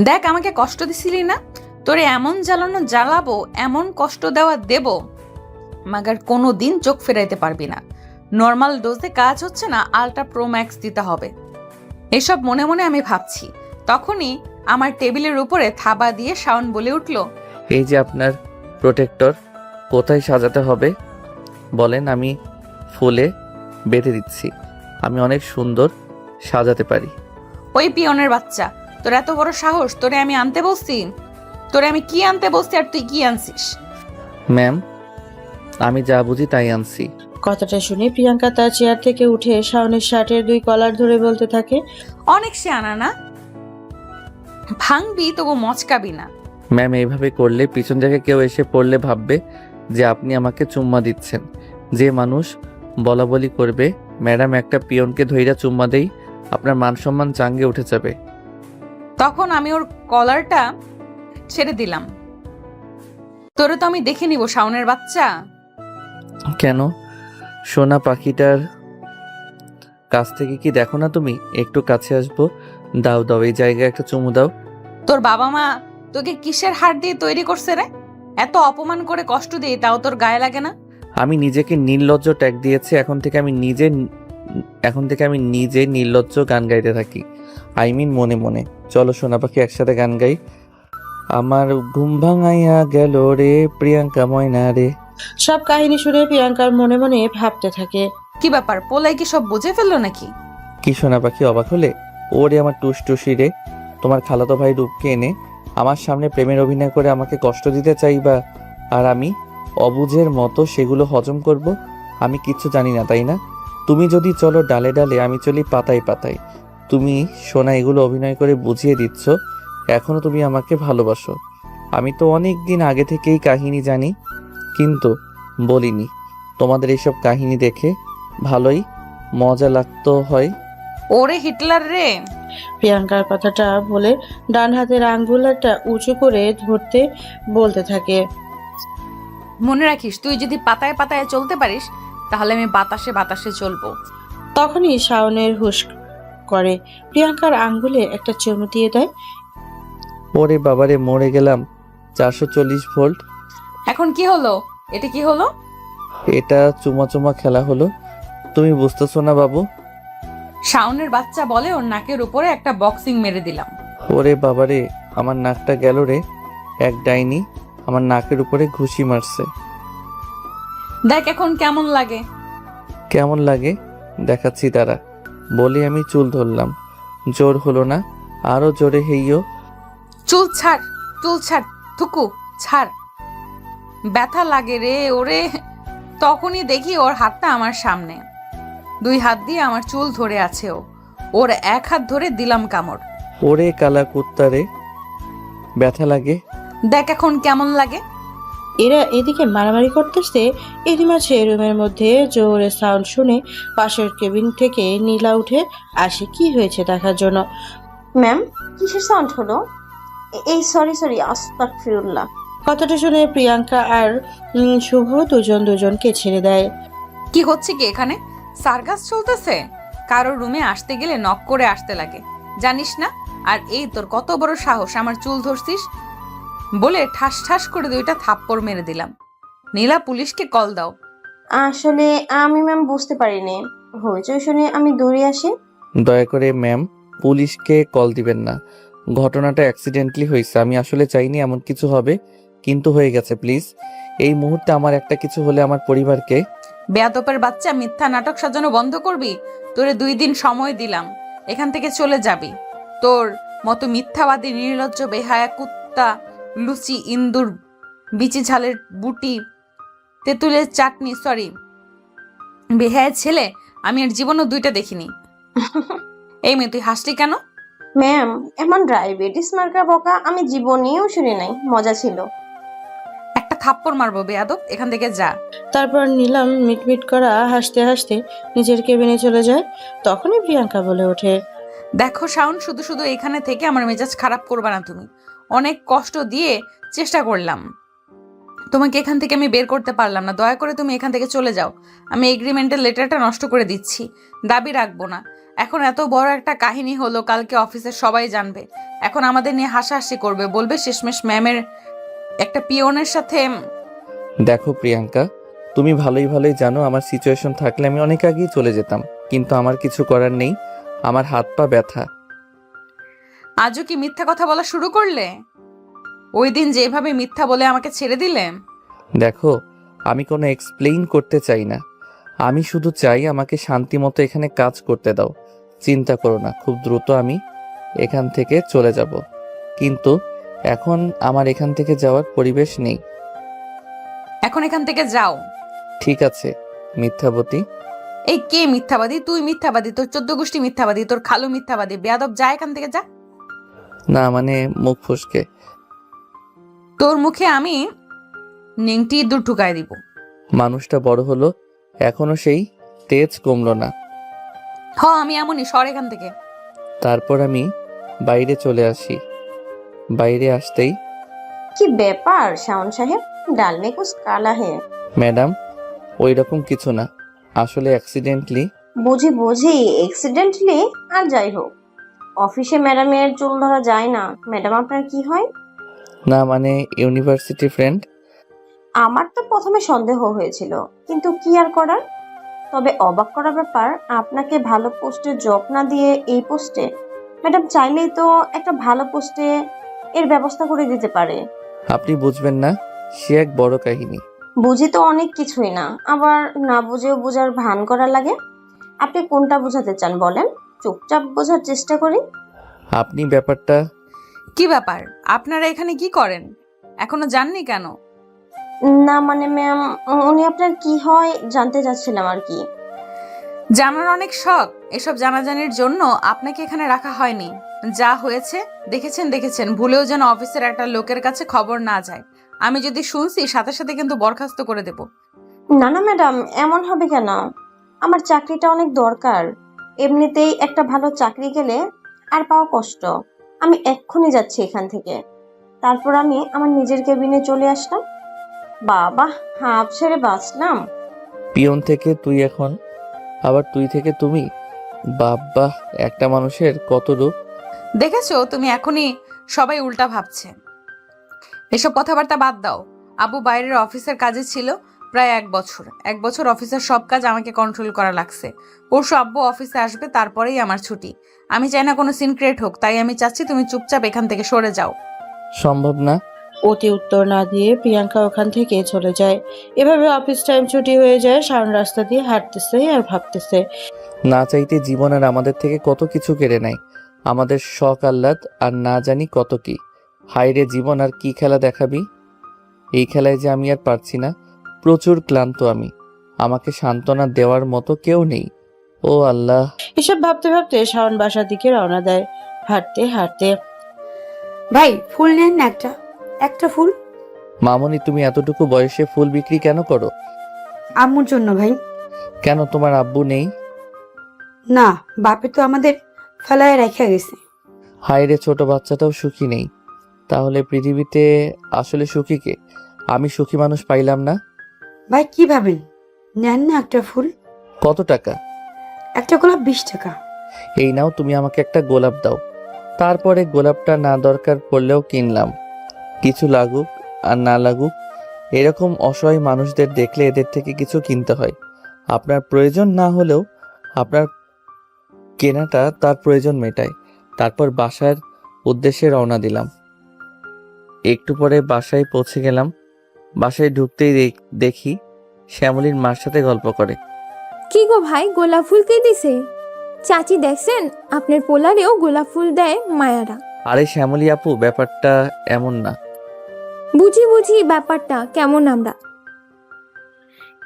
Speaker 2: দেখ আমাকে কষ্ট দিছিলি না, তোরে এমন জ্বালানো জ্বালাবো, এমন কষ্ট দেওয়া দেব, মাগার কোনো দিন চোখ ফেরাইতে পারবি না। নর্মাল ডোজে কাজ হচ্ছে না, আলট্রা প্রো ম্যাক্স দিতে হবে। এসব মনে মনে আমি ভাবছি, তখনই আমার টেবিলের উপরে থাবা দিয়ে শাওন বলে উঠল,
Speaker 1: এই যে আপনার প্রোটেক্টর, কোথায় সাজাতে হবে বলেন, আমি ফুলে বেঁধে দিচ্ছি। আমি অনেক সুন্দর সাজাতে পারি।
Speaker 2: ওই পিয়নের বাচ্চা, তোর এত বড় সাহস! তোরে আমি আনতে বলছি? তোরে আমি কি আনতে বলছি আর তুই কি আনছিস?
Speaker 1: ম্যাম আমি যা বুঝি তাই আনছি।
Speaker 3: কথাটা শুনে প্রিয়াঙ্কা তার চেয়ার থেকে উঠে শাওনের শার্টের 2 কলার ধরে বলতে থাকে,
Speaker 2: অনেক সে আনা না, ভাঙবি তবু মচকাবি না।
Speaker 1: ম্যাম এইভাবে করলে পিছন থেকে কেউ এসে পড়লে ভাববে যে আপনি আমাকে চুম্মা দিচ্ছেন। যে মানুষ বলা বলি করবে ম্যাডাম একটা পিয়নকে ধইরা চুম্মা দেই, আপনার মান সম্মান চাঙ্গে উঠে যাবে।
Speaker 2: তখন আমি ওর কলারটা ছেড়ে দিলাম। তোরে তো আমি দেখে নিব শাওনের বাচ্চা।
Speaker 1: কেন? সোনা পাখিটার কাছ থেকে কি দেখো না তুমি? একটু কাছে আসবো, দাও দাও, এই জায়গায় একটা চুমু দাও।
Speaker 2: তোর বাবা মা তোকে কিসের হাড় দিয়ে তৈরি করছে রে? এত অপমান করে কষ্ট দিই তাও তোর গায়ে লাগে না?
Speaker 1: আমি নিজেকে নির্লজ্জ ট্যাগ দিয়েছি। এখন থেকে আমি নিজে নির্লজ্জ গান গাইতে থাকি। আই মিন মনে মনে। চলো সোনা পাখি একসাথে গান গাই। আমার ঘুম ভাঙাইয়া গেল রে প্রিয়াঙ্কা ময়না রে।
Speaker 3: সব কাহিনী শুনে প্রিয়াঙ্কার মনে মনে ভাবতে থাকে,
Speaker 2: কি ব্যাপার, পোলাই কি সব বুঝে ফেললো নাকি?
Speaker 1: কি সোনা পাখি অবাক হলে? ওরে আমার টুসটুসি রে, তোমার খালাতো ভাই রূপকে এনে আমার সামনে প্রেমের অভিনয় করে আমাকে কষ্ট দিতে চাইবা, আর আমি অবুঝের মতো সেগুলো হজম করব? আমি কিচ্ছু জানি না তাই না? তুমি যদি চলো ডালে ডালে, আমি চলি পাতায় পাতায়। তুমি সোনা এগুলো অভিনয় করে বুঝিয়ে দিচ্ছ এখনো তুমি আমাকে ভালোবাসো। আমি তো অনেক দিন আগে থেকেই কাহিনী জানি, কিন্তু বলিনি। তোমাদের এইসব কাহিনী দেখে ভালোই মজা লাগতো হয়।
Speaker 2: ওরে হিটলার রে!
Speaker 3: প্রিয়াঙ্কার কথাটা বলে ডান হাতের আঙ্গুলটা উঁচু করে ধরতে বলতে থাকে,
Speaker 2: মনে রাখিস, তুই যদি পাতায় পাতায় চলতে পারিস তাহলে আমি বাতাসে বাতাসে চলবো।
Speaker 3: তখনই শাওনের হুশ করে প্রিয়াঙ্কার আঙ্গুলে একটা চুমু দিয়ে দেয়।
Speaker 1: ওরে বাবারে, মরে গেলাম। 440 ভোল্ট।
Speaker 2: এখন কি হলো? এটা কি হলো?
Speaker 1: এটা চুমা চুমা খেলা হলো। তুমি বুঝতেছো না বাবু?
Speaker 2: শাওনের বাচ্চা বলে ওর নাকের উপরে একটা বক্সিং মেরে দিলাম।
Speaker 1: ওরে বাবারে, আমার নাকটা গেল রে। এক ডাইনি আমার নাকের উপরে ঘুষি মারছে।
Speaker 2: দেখ এখন কেমন লাগে।
Speaker 1: কেমন লাগে দেখাচ্ছি তারা। বলে আমি চুল ধরলাম। জোর হলো না, আরো জোরে হেইও।
Speaker 2: চুল ছাড়, চুল ছাড়, থুকু ছাড়। ব্যথা লাগে রে ওরে। তখনই দেখি ওর হাতটা আমার সামনে, 2 হাত দিয়ে আমার চুল ধরে আছে। ওর 1 হাত ধরে দিলাম কামড়।
Speaker 1: ওরে কালা কুত্তা রে, ব্যথা লাগে?
Speaker 2: দেখ এখন কেমন লাগে।
Speaker 3: এরা এদিকে মারামারি করতেছে, এরই মাঝে রুমের মধ্যে জোরে সাউন্ড শুনে পাশের কেবিন থেকে নীলা উঠে আসে কি হয়েছে দেখার জন্য।
Speaker 8: ম্যাম, কিসের সাউন্ড হলো? এই সরি আস্তাগফিরুল্লাহ।
Speaker 3: কথাটা শুনে প্রিয়াঙ্কা আর শুভ দুজনকে ছেড়ে দেয়।
Speaker 2: কি হচ্ছে কি এখানে? সার্কাস চলতেছে? কারোর রুমে আসতে গেলে নক করে আসতে লাগে, জানিস না? আর এই তোর কত বড় সাহস আমার চুল ধরছিস? বলে ঠাস ঠাস করে 2টা থাপ্পড় মেরে দিলাম। নীলা, পুলিশকে কল দাও।
Speaker 8: আসলে আমি ম্যাম বুঝতে পারিনি, হইচই শুনে আমি দৌড়ে আসি।
Speaker 1: দয়া করে ম্যাম, পুলিশকে কল দিবেন না। ঘটনাটা অ্যাক্সিডেন্টলি হয়েছে, আমি আসলে চাইনি এমন কিছু হবে, কিন্তু হয়ে গেছে। প্লিজ, এই মুহূর্তে আমার একটা কিছু হলে আমার পরিবারকে।
Speaker 2: বেয়াদপের বাচ্চা, মিথ্যা নাটক সাজানো বন্ধ করবি? তোরে 2 দিন সময় দিলাম, এখান থেকে চলে যাবি। তোর মতো মিথ্যাবাদী, নির্লজ্জ, বেহায়া কুত্তা, লুচি, ইন্দুর, বিচি ঝালের বুটি, তেঁতুলের চাটনি, বেহায়া ছেলে আমি আর জীবনও 2টা দেখিনি। এই মেয়ে, তুই হাসলি কেন?
Speaker 8: ম্যাম, এমন ডায়াবেটিস মার্কা বকা আমি জীবনেও শুনি নাই, মজা ছিল।
Speaker 2: একটা থাপ্পড় মারবো বেয়াদব, এখান থেকে যা।
Speaker 3: তারপর নীলাম মিটমিট করা হাসতে হাসতে নিজের কেবিনে চলে যায়। তখনই প্রিয়াঙ্কা বলে ওঠে,
Speaker 2: দেখো শাওন, শুধু শুধু এখানে থেকে আমার মেজাজ খারাপ করবা না তুমি। অনেক কষ্ট দিয়ে চেষ্টা করলাম, তোমাকে এখান থেকে আমি বের করতে পারলাম না। দয়া করে তুমি এখান থেকে চলে যাও। আমি এগ্রিমেন্টের লেটারটা নষ্ট করে দিচ্ছি, দাবি রাখবো না। এখন এত বড় একটা কাহিনী হলো, কালকে অফিসের সবাই জানবে। এখন আমাদের নিয়ে হাসাহাসি করবে, বলবে শেষমেশ ম্যামের একটা পিওনের সাথে।
Speaker 1: দেখো প্রিয়াঙ্কা, তুমি ভালোই জানো আমার সিচুয়েশন থাকলে আমি অনেক আগেই চলে যেতাম, কিন্তু আমার কিছু করার নেই, আমার হাত পা ব্যথা।
Speaker 2: আজও কি মিথ্যা কথা বলা শুরু করলে? ওই দিন যেভাবে মিথ্যা বলে আমাকে ছেড়ে দিলে।
Speaker 1: দেখো, আমি কোনো এক্সপ্লেইন করতে চাই না, আমি শুধু চাই আমাকে শান্তি মতো এখানে কাজ করতে দাও। চিন্তা করো না, খুব দ্রুত আমি এখান থেকে চলে যাব, কিন্তু এখন আমার এখান থেকে যাওয়ার পরিবেশ নেই।
Speaker 2: এখন এখান থেকে যাও।
Speaker 1: ঠিক আছে মিথ্যাবতী।
Speaker 2: এই কে মিথ্যাবাদী? তুই মিথ্যাবাদী, তোর 14 গোষ্ঠী মিথ্যাবাদী, তোর খালু মিথ্যাবাদী। বেয়াদব, যা এখান থেকে যা।
Speaker 1: না মানে মুখ ফসকে।
Speaker 2: তোর মুখে আমি নিংটি ইঁদুর ঢুকাই দিব।
Speaker 1: মানুষটা বড় হলো, এখনো সেই তেজ কমলো না।
Speaker 2: আমি এমনই, সর এখান থেকে।
Speaker 1: তারপর আমি বাইরে চলে আসি। বাইরে আসতেই,
Speaker 8: কি ব্যাপার শাওন সাহেব, ডাল মে কুছ কালা হে।
Speaker 1: ম্যাডাম ওই রকম কিছু না, আসলে অ্যাক্সিডেন্টলি।
Speaker 8: বুঝি এক্সিডেন্টলি। আর যাই হোক, অফিসে ম্যাডামের চুল ধরা যায় না। ম্যাডাম আপনার কি হয়?
Speaker 1: না মানে ইউনিভার্সিটি ফ্রেন্ড।
Speaker 8: আমার তো প্রথমে সন্দেহ হয়েছিল, কিন্তু কি আর করার। তবে অবাক করা ব্যাপার, আপনাকে ভালো পোস্টে জব না দিয়ে এই পোস্টে। ম্যাডাম চাইলেই তো একটা ভালো পোস্টে এর ব্যবস্থা করে দিতে পারে।
Speaker 1: আপনি বুঝবেন না, সে এক বড় কাহিনী।
Speaker 8: বুঝি তো অনেক কিছুই না, আবার না বুঝেও বোঝার ভান করা লাগে। আপনি কোনটা বোঝাতে চান বলেন, চুপচাপ বোঝার চেষ্টা করি।
Speaker 1: আপনি ব্যাপারটা।
Speaker 2: কি ব্যাপার? আপনারা এখানে কি করেন? এখনো জাননি কেন?
Speaker 8: না মানে ম্যাম, উনি আপনার কি হয় জানতে চাচ্ছিলাম আর কি।
Speaker 2: জানার অনেক শখ, এসব জানাজানির জন্য আপনাকে এখানে রাখা হয়নি। যা হয়েছে দেখেছেন, ভুলেও যেন অফিসের একটা লোকের কাছে খবর না যায়। আমি যদি শুনছি, সাথে সাথে কিন্তু বরখাস্ত করে দেব।
Speaker 8: না ম্যাডাম, এমন হবে কেন? আমার চাকরিটা অনেক দরকার। এমনিতেই একটা ভালো চাকরি গেলে আর পাওয়া কষ্ট। আমি এক্ষুনি যাচ্ছি এখান থেকে। তারপর আমি আমার নিজের কেবিনে চলে আসলাম। বাবা, হাঁপ ছেড়ে বাঁচলাম।
Speaker 1: পিয়ন থেকে তুই এখন, আবার তুই থেকে তুমি। বাবা, একটা মানুষের কত রূপ।
Speaker 2: দেখেছো, তুমি এখনই সবাই উল্টা ভাবছে। এসব কথাবার্তা বাদ দাও। আবু বাইরের অফিসের কাজে ছিল প্রায় 1 বছর অফিসের সব কাজ আমাকে কন্ট্রোল করা লাগছে। পরশু আব্বু অফিসে আসবে, তারপরেই আমার ছুটি। আমি চাই না কোনো সিন ক্রিয়েট হোক, তাই আমি চাচ্ছি তুমি চুপচাপ এখান থেকে সরে যাও।
Speaker 1: সম্ভব না।
Speaker 3: অতি উত্তর না দিয়ে প্রিয়াঙ্কা ওখান থেকে চলে যায়। এভাবে অফিস টাইম ছুটি হয়ে যায়। সারা রাস্তা দিয়ে হাঁটতেছে আর ভাবতেছে,
Speaker 1: না চাইতে জীবন আর আমাদের থেকে কত কিছু কেড়ে নেয়, আমাদের শখ আহ্লাদ আর না জানি কত কি। হায়রে জীবন, আর কি খেলা দেখাবি। এই খেলায় যে আমি আর পারছি না, প্রচুর ক্লান্ত আমি। আমাকে সান্ত্বনা দেওয়ার মতো কেউ নেই। ও আল্লাহ।
Speaker 3: এসব ভাবতে ভাবতে শাওন বাসার দিকে রওনা দেয়, হাঁটতে হাঁটতে।
Speaker 11: ভাই ফুল নেন না একটা ফুল।
Speaker 1: মামনি, তুমি এতটুকু বয়সে ফুল বিক্রি কেন করো?
Speaker 11: আম্মুর জন্য ভাই।
Speaker 1: কেন, তোমার আব্বু নেই?
Speaker 11: না, বাপে তো আমাদের ফেলায় রেখে গেছে।
Speaker 1: হায় রে, ছোট বাচ্চাটাও সুখী নেই। তাহলে পৃথিবীতে আসলে সুখী কে? আমি সুখী মানুষ পাইলাম না।
Speaker 11: ভাই কি ভাবেন, নেন না একটা ফুল।
Speaker 1: কত টাকা?
Speaker 11: একটা গোলাপ 20 টাকা।
Speaker 1: এই নাও, তুমি আমাকে একটা গোলাপ দাও। তারপরে গোলাপটা না দরকার পড়লেও কিনলাম। কিছু লাগুক আর না লাগুক, এরকম অসহায় মানুষদের দেখলে এদের থেকে কিছু কিনতে হয়। আপনার প্রয়োজন না হলেও আপনার কেনাটা তার প্রয়োজন মেটায়। তারপর বাসার উদ্দেশ্যে রওনা দিলাম। একটু পরে বাসায় পৌঁছে গেলাম। বাসায় ঢুকতেই দেখি শ্যামলীর মার সাথে গল্প করে।
Speaker 6: কি গো ভাই, গোলাপ ফুল কে দিছে? চাচি দেখছেন, আপনার পোলারেও গোলাপ ফুল দেয় মায়ারা।
Speaker 1: আরে শ্যামলী আপু, ব্যাপারটা এমন না।
Speaker 6: বুঝি ব্যাপারটা কেমন আমরা।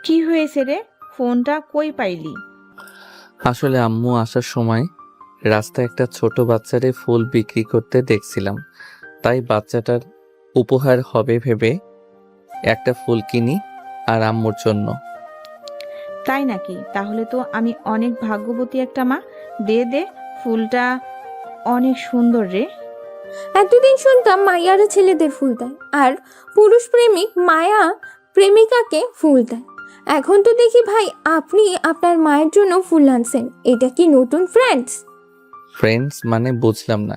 Speaker 4: কি হয়েছে রে, ফোনটা কই পাইলি?
Speaker 1: আসলে আম্মু আসার সময় রাস্তায় একটা ছোট বাচ্চারে ফুল বিক্রি করতে দেখছিলাম, তাই বাচ্চাটার উপহার হবে ভেবে একটা ফুল কিনি আর আম্মুর জন্য।
Speaker 4: তাই নাকি? তাহলে তো আমি অনেক ভাগ্যবতী একটা মা। দে ফুলটা অনেক সুন্দর রে।
Speaker 6: এতদিন শুনতাম মাইয়ারা ছেলেদের ফুল দেয় আর পুরুষ প্রেমিক মায়া প্রেমিকাকে ফুল দেয়। এখন তো দেখি ভাই আপনি আপনার মায়ের জন্য ফুল আনছেন। এটা কি নতুন
Speaker 1: ফ্রেন্ডস মানে বুঝলাম না।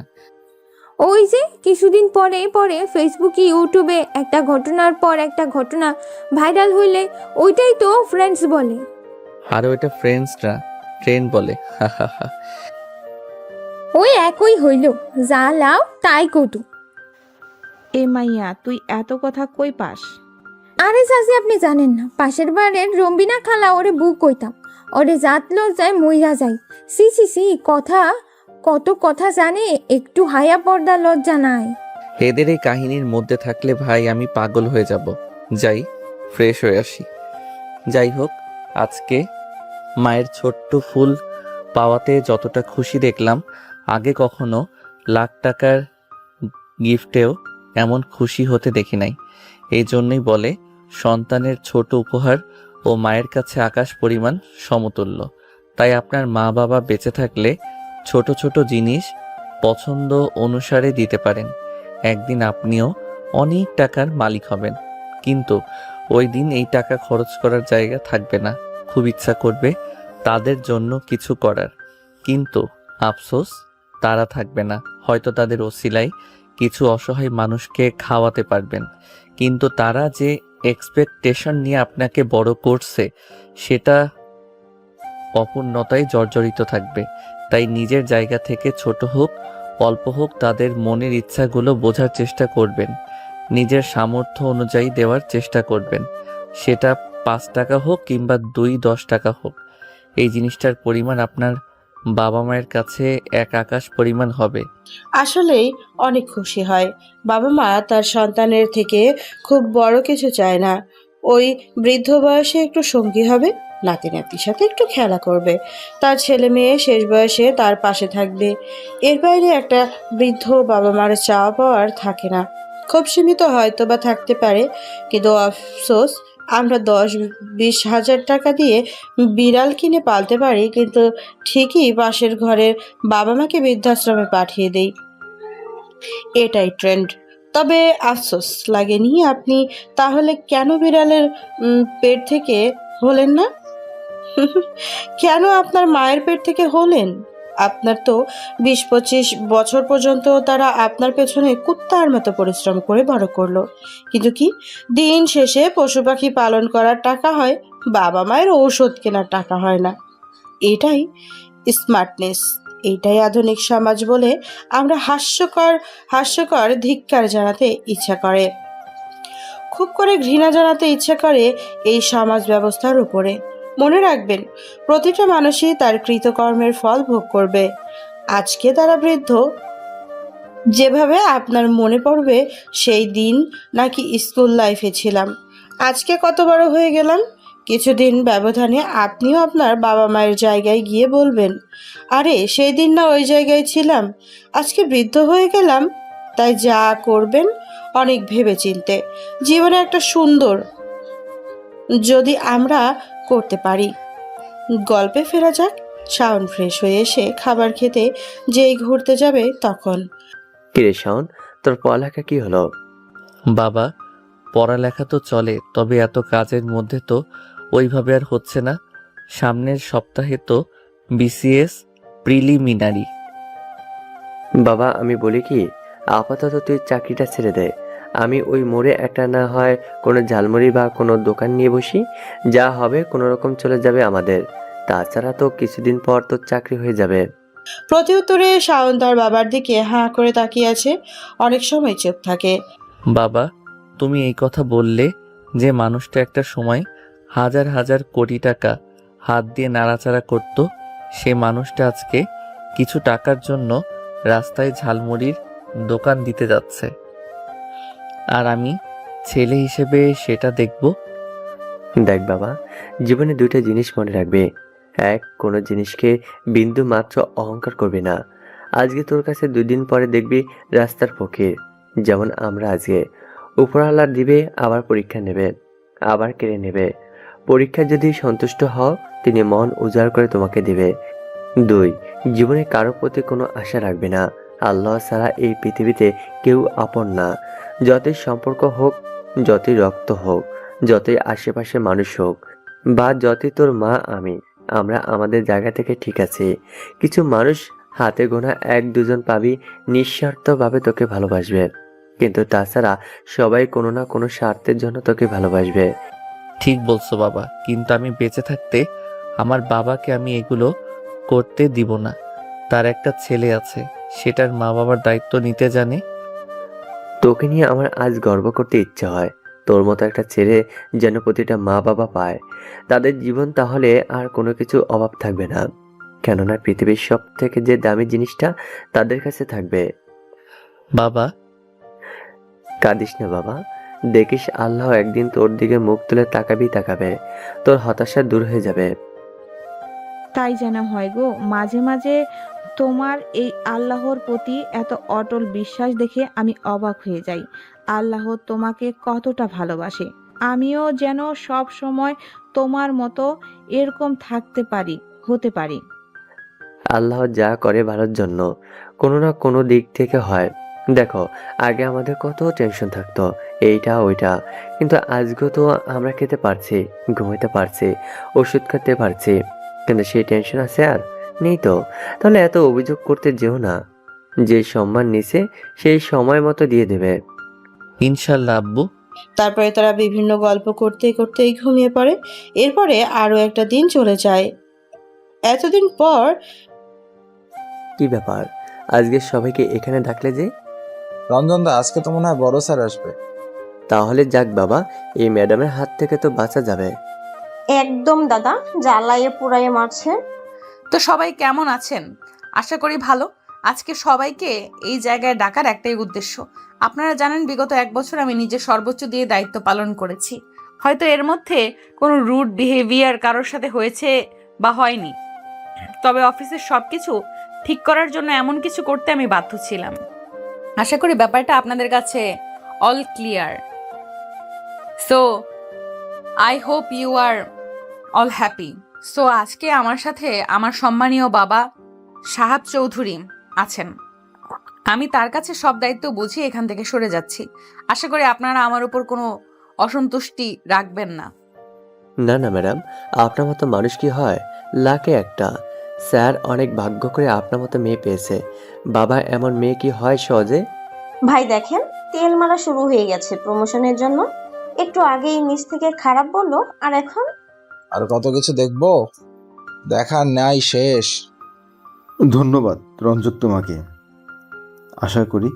Speaker 6: ওই যে কিছুদিন পরে পরে ফেসবুকে ইউটিউবে একটা ঘটনার পর একটা ঘটনা ভাইরাল হইলে ওইটাই তো ফ্রেন্ডস বলে।
Speaker 1: আর ওইটা ফ্রেন্ডস না, ট্রেন্ড বলে।
Speaker 6: ওই একই হইল, যা লাও তাই কটু।
Speaker 4: এ মাইয়া, তুই এত কথা কই পাস?
Speaker 6: আরে চাচি, আপনি জানেন না, পাশের বাড়ির রম্বিনা খালা ওরে বুক কইতাম, ওরে জাত লজ্জায় মইরা যাই। সি কত কথা জানে, একটু হায়া পর্দা লজ্জা নাই।
Speaker 1: এদের এই কাহিনীর মধ্যে থাকলে ভাই আমি পাগল হয়ে যাব। যাই, ফ্রেশ হয়ে আসি। যাই হোক, আজকে মায়ের ছোট্ট ফুল পাওয়াতে যতটা খুশি দেখলাম, আগে কখনো লাখ টাকার গিফটেও এমন খুশি হতে দেখি নাই। এই জন্যই বলে, সন্তানের ছোট উপহার ও মায়ের কাছে আকাশ পরিমাণ সমতুল্য। তাই আপনার মা বাবা বেঁচে থাকলে ছোট ছোট জিনিস পছন্দ অনুসারে দিতে পারেন। একদিন আপনিও অনেক টাকার মালিক হবেন, কিন্তু ওই দিন এই টাকা খরচ করার জায়গা থাকবে না। খুব ইচ্ছা করবে তাদের জন্য কিছু করার, কিন্তু আফসোস তারা থাকবে না। হয়তো তাদের ওসিলায় কিছু অসহায় মানুষকে খাওয়াতে পারবেন, কিন্তু তারা যে এক্সপেকটেশন নিয়ে আপনাকে বড় করছে সেটা অপূর্ণতায় জর্জরিত থাকবে। তাই নিজের জায়গা থেকে ছোট হোক অল্প হোক তাদের মনের ইচ্ছাগুলো বোঝার চেষ্টা করবেন, নিজের সামর্থ্য অনুযায়ী দেওয়ার চেষ্টা করবেন। সেটা 5 টাকা হোক কিংবা 2-10 টাকা হোক, এই জিনিসটার পরিমাণ আপনার বাবা মায়ের কাছে এক আকাশ পরিমাণ হবে।
Speaker 3: আসলেই অনেক খুশি হয়। বাবা মা তার সন্তানের থেকে খুব বড় কিছু চায় না। ওই বৃদ্ধ বয়সে একটু সঙ্গী হবে, নাতি নাতির সাথে একটু খেলা করবে, তার ছেলে মেয়ে শেষ বয়সে তার পাশে থাকবে। এর বাইরে একটা বৃদ্ধ বাবা মার চাওয়া পাওয়ার থাকে না। খুব সীমিত হয়তো বা থাকতে পারে, কিন্তু আফসোস আমরা 10-20 হাজার টাকা দিয়ে বিড়াল কিনে পালতে পারি, কিন্তু ঠিকই পাশের ঘরের বাবা মাকে বৃদ্ধাশ্রমে পাঠিয়ে দেই। এটাই ট্রেন্ড। তবে আফসোস লাগেনি আপনি তাহলে কেন বিড়ালের পেট থেকে হলেন না? কেন আপনার মায়ের পেট থেকে হলেন? আপনার তো 20-25 বছর পর্যন্ত তারা আপনার পেছনে কুত্তার মতো পরিশ্রম করে বড় করলো, কিন্তু কি দিন শেষে পশু পাখি পালন করার টাকা হয়, বাবা মায়ের ঔষধ কেনার টাকা হয় না। এটাই স্মার্টনেস, এইটাই আধুনিক সমাজ বলে আমরা হাস্যকর ধিক্কার জানাতে ইচ্ছা করে, খুব করে ঘৃণা জানাতে ইচ্ছা করে এই সমাজ ব্যবস্থার উপরে। মনে রাখবেন, প্রতিটা মানুষই তার কৃতকর্মের ফল ভোগ করবে। আজকে তারা বৃদ্ধ, যেভাবে আপনার মনে পড়বে সেই দিন নাকি স্কুল লাইফে ছিলাম। আজকে কত বড় হয়ে গেলাম। কিছুদিন ব্যবধানে আপনিও আপনার বাবা মায়ের জায়গায় গিয়ে বলবেন, আরে সেই দিন না ওই জায়গায় ছিলাম, আজকে বৃদ্ধ হয়ে গেলাম। তাই যা করবেন অনেক ভেবেচিন্তে, জীবনে একটা সুন্দর যদি আমরা করতে পারি। গল্পে ফেরা যাক। শাওন ফ্রেশ হয়ে এসে খাবার খেতে যেই ঘুরতে যাবে তখন
Speaker 5: কিরে শাওন, তোর পড়ালেখা কি হলো?
Speaker 1: বাবা, পড়ালেখা তো চলে, তবে এত কাজের মধ্যে তো ওইভাবে আর হচ্ছে না। সামনের সপ্তাহে তো বিসিএস প্রিলিমিনারি।
Speaker 5: বাবা আমি বলি কি, আপাতত তুই চাকরিটা ছেড়ে দে। আমি ওই মোড়ে একটা না হয় কোনো ঝালমুড়ি বা কোনো দোকান নিয়ে বসি, যা হবে কোনো রকম চলে যাবে আমাদের। তাছাড়া তো কিছুদিন পর তোর চাকরি হয়ে যাবে।
Speaker 3: প্রত্যুত্তরে শাওন তার বাবার দিকে হাঁ করে তাকিয়ে আছে। অনেক সময় চুপ থাকে।
Speaker 1: বাবা, তুমি এই কথা বললে যে মানুষটা একটা সময় হাজার হাজার কোটি টাকা হাত দিয়ে নাড়াচাড়া করত, সে মানুষটা আজকে কিছু টাকার জন্য রাস্তায় ঝালমুড়ির দোকান দিতে যাচ্ছে, আর আমি ছেলে হিসেবে সেটা দেখব।
Speaker 5: দেখ বাবা, জীবনে দুইটা জিনিস মনে রাখবে। এক, কোনো জিনিসকে বিন্দু মাত্র অহংকার করবি না। আজকে তোর কাছে 2 দিন পরে দেখবি রাস্তার ফকির, যেমন আমরা আজকে। উপরওয়ালা দিবে, আবার পরীক্ষা নেবে, আবার কেড়ে নেবে। পরীক্ষা যদি সন্তুষ্ট হও, তিনি মন উজাড় করে তোমাকে দিবে। 2, জীবনে কারো প্রতি কোনো আশা রাখবে না। আল্লাহ ছাড়া এই পৃথিবীতে কেউ আপন না। যতই সম্পর্ক হোক, যতই রক্ত হোক, যতই আশেপাশে মানুষ হোক, বা যতই তোর মা আমরা আমাদের জায়গা থেকে ঠিক আছি। কিছু মানুষ হাতে গোনা 1-2 জন পাবি নিঃস্বার্থভাবে তোকে ভালোবাসবে, কিন্তু তাছাড়া সবাই কোনো না কোনো স্বার্থের জন্য তোকে ভালোবাসবে।
Speaker 1: ঠিক বলছো বাবা, কিন্তু আমি বেঁচে থাকতে আমার বাবাকে আমি এগুলো করতে দিব না। তার একটা ছেলে আছে, সেটার মা বাবার দায়িত্ব নিতে জানে।
Speaker 5: তোকে নিয়ে আমার আজ গর্ব করতে ইচ্ছে হয়। তোর মতো একটা ছেলে যেন প্রতিটা মা বাবা পায়, তাদের জীবন তাহলে আর কোনো কিছু অভাব থাকবে না। কেননা পৃথিবীর সব থেকে যে দামি জিনিসটা তাদের কাছে থাকবে।
Speaker 1: বাবা,
Speaker 5: কাঁদিস না বাবা, দেখিস আল্লাহ একদিন তোর দিকে মুখ তুলে তাকাবে, তোর হতাশা দূর হয়ে যাবে।
Speaker 4: তাই যেন হয় গো। মাঝে মাঝে তোমার এই আল্লাহর প্রতি এত অটল বিশ্বাস দেখে আমি অবাক হয়ে যাই। আল্লাহ তোমাকে কতটা ভালোবাসে। আমিও যেন সব সময় তোমার মতো এরকম হতে পারি।
Speaker 5: আল্লাহ যা করে ভালোর জন্য, কোনো না কোনো দিক থেকে হয়। দেখো, আগে আমাদের কত টেনশন থাকতো, এইটা ওইটা, কিন্তু আজকে তো আমরা খেতে পারছি, ঘুমাইতে পারছি, ওষুধ খেতে পারছি, কিন্তু সেই টেনশন আছে আর নেই তো। তাহলে এত অভিযোগ করতে যেও না। যে সম্মান নিছে সেই সময় মতো দিয়ে দেবে।
Speaker 1: ইনশাল্লাহ আব্বু।
Speaker 3: তারপরে তারা বিভিন্ন গল্প করতে করতেই ঘুমিয়ে পড়ে। এরপরে আরো একটা দিন চলে যায়। এতদিন পর
Speaker 5: কি ব্যাপার, আজকে সবাইকে এখানে ডাকলে যে?
Speaker 7: রঞ্জন দা, আজকে তো মনে হয় বড় স্যার আসবে।
Speaker 5: তাহলে যাক বাবা, এই ম্যাডামের হাত থেকে তো বাঁচা যাবে।
Speaker 8: একদম দাদা, জ্বালাইয়ে পুড়াইয়ে মারছে।
Speaker 2: তো সবাই কেমন আছেন? আশা করি ভালো। আজকে সবাইকে এই জায়গায় ডাকার একটাই উদ্দেশ্য। আপনারা জানেন বিগত 1 বছর আমি নিজের সর্বোচ্চ দিয়ে দায়িত্ব পালন করেছি। হয়তো এর মধ্যে কোনো রুড বিহেভিয়ার কারোর সাথে হয়েছে বা হয়নি, তবে অফিসের সবকিছু ঠিক করার জন্য এমন কিছু করতে আমি বাধ্য ছিলাম। আশা করি ব্যাপারটা আপনাদের কাছে all clear. So I hope you are all happy. So আজকে আমার সাথে আমার সম্মানীয় বাবা সাহাব চৌধুরী আছেন। আমি তার কাছে সব দায়িত্ব বুঝিয়ে এখান থেকে সরে যাচ্ছি। আশা করি আপনারা আমার উপর কোনো অসন্তুষ্টি রাখবেন না।
Speaker 5: না না ম্যাডাম, আপনার মতো মানুষ কি হয়? লাখে একটা। স্যার অনেক ভাগ্য করে আপনার মতো মেয়ে পেয়েছে। বাবা, এমন মেয়ে কি হয় সহজে?
Speaker 8: ভাই দেখেন, তেল মারা শুরু হয়ে গেছে প্রমোশনের জন্য। একটু আগেই নিচ থেকে খারাপ বললো, আর এখন
Speaker 7: আর কত কিছু দেখবো, দেখার নাই শেষ।
Speaker 12: ধন্যবাদ রঞ্জক তোমাকে। আশা করি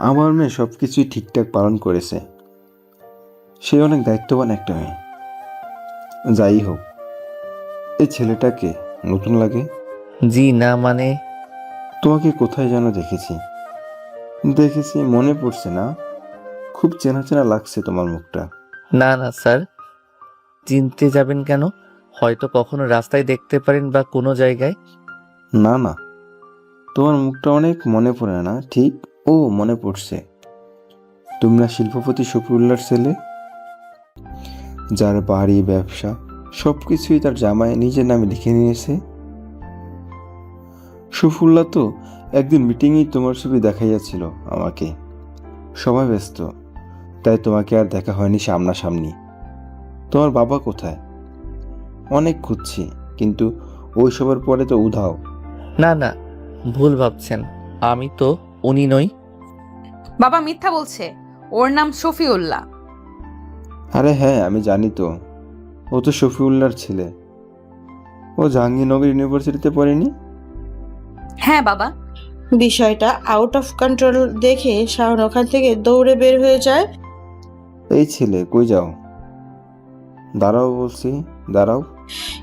Speaker 12: আমার মেয়ে সব কিছুই ঠিকঠাক পালন করেছে। সে অনেক দায়িত্ববান একটা মেয়ে। যাই হোক, এই ছেলেটাকে নতুন লাগে?
Speaker 1: জি না, মানে
Speaker 12: তোমাকে কোথায় যেন দেখেছি। দেখেছি, মনে পড়ছে না? খুব চেনা চেনা লাগছে তোমার মুখটা।
Speaker 1: না না স্যার, চিনতে যাবেন কেন? হয়তো কখনো রাস্তায় দেখতে পারেন বা কোনো জায়গায়।
Speaker 12: না না, তোমার মুখটা অনেক মনে পড়ে না ঠিক। ও মনে পড়ছে, তুমি না শিল্পপতি শফিউল্লাহর ছেলে, যার বাড়ি ব্যবসা সব কিছুই তার জামাই নিজের নামে লিখে নিয়েছে। শফিউল্লাহ তো একদিন মিটিংয়েই তোমার ছবি দেখাইয়াছিল আমাকে। সময় ব্যস্ত, তাই তোমাকে আর দেখা হয়নি সামনাসামনি। তোমার বাবা কোথায়? অনেক খুঁজছি, কিন্তু ওই সবার পরে তো উধাও।
Speaker 1: না না, ভুল ভাবছেন, আমি তো উনি নই।
Speaker 2: বাবা মিথ্যা বলছে, ওর নাম শফিউল্লাহ।
Speaker 12: আরে হ্যাঁ, আমি জানি তো, ও তো শফিউল্লাহর ছেলে। ও জাহাঙ্গীরনগর ইউনিভার্সিটিতে পড়েনি?
Speaker 2: হ্যাঁ বাবা।
Speaker 3: বিষয়টা আউট অফ কন্ট্রোল দেখে শাওন ওখান থেকে দৌড়ে বের হয়ে যায়।
Speaker 12: এই ছেলে, কই যাও? দাঁড়াও বলছি, দাঁড়াও।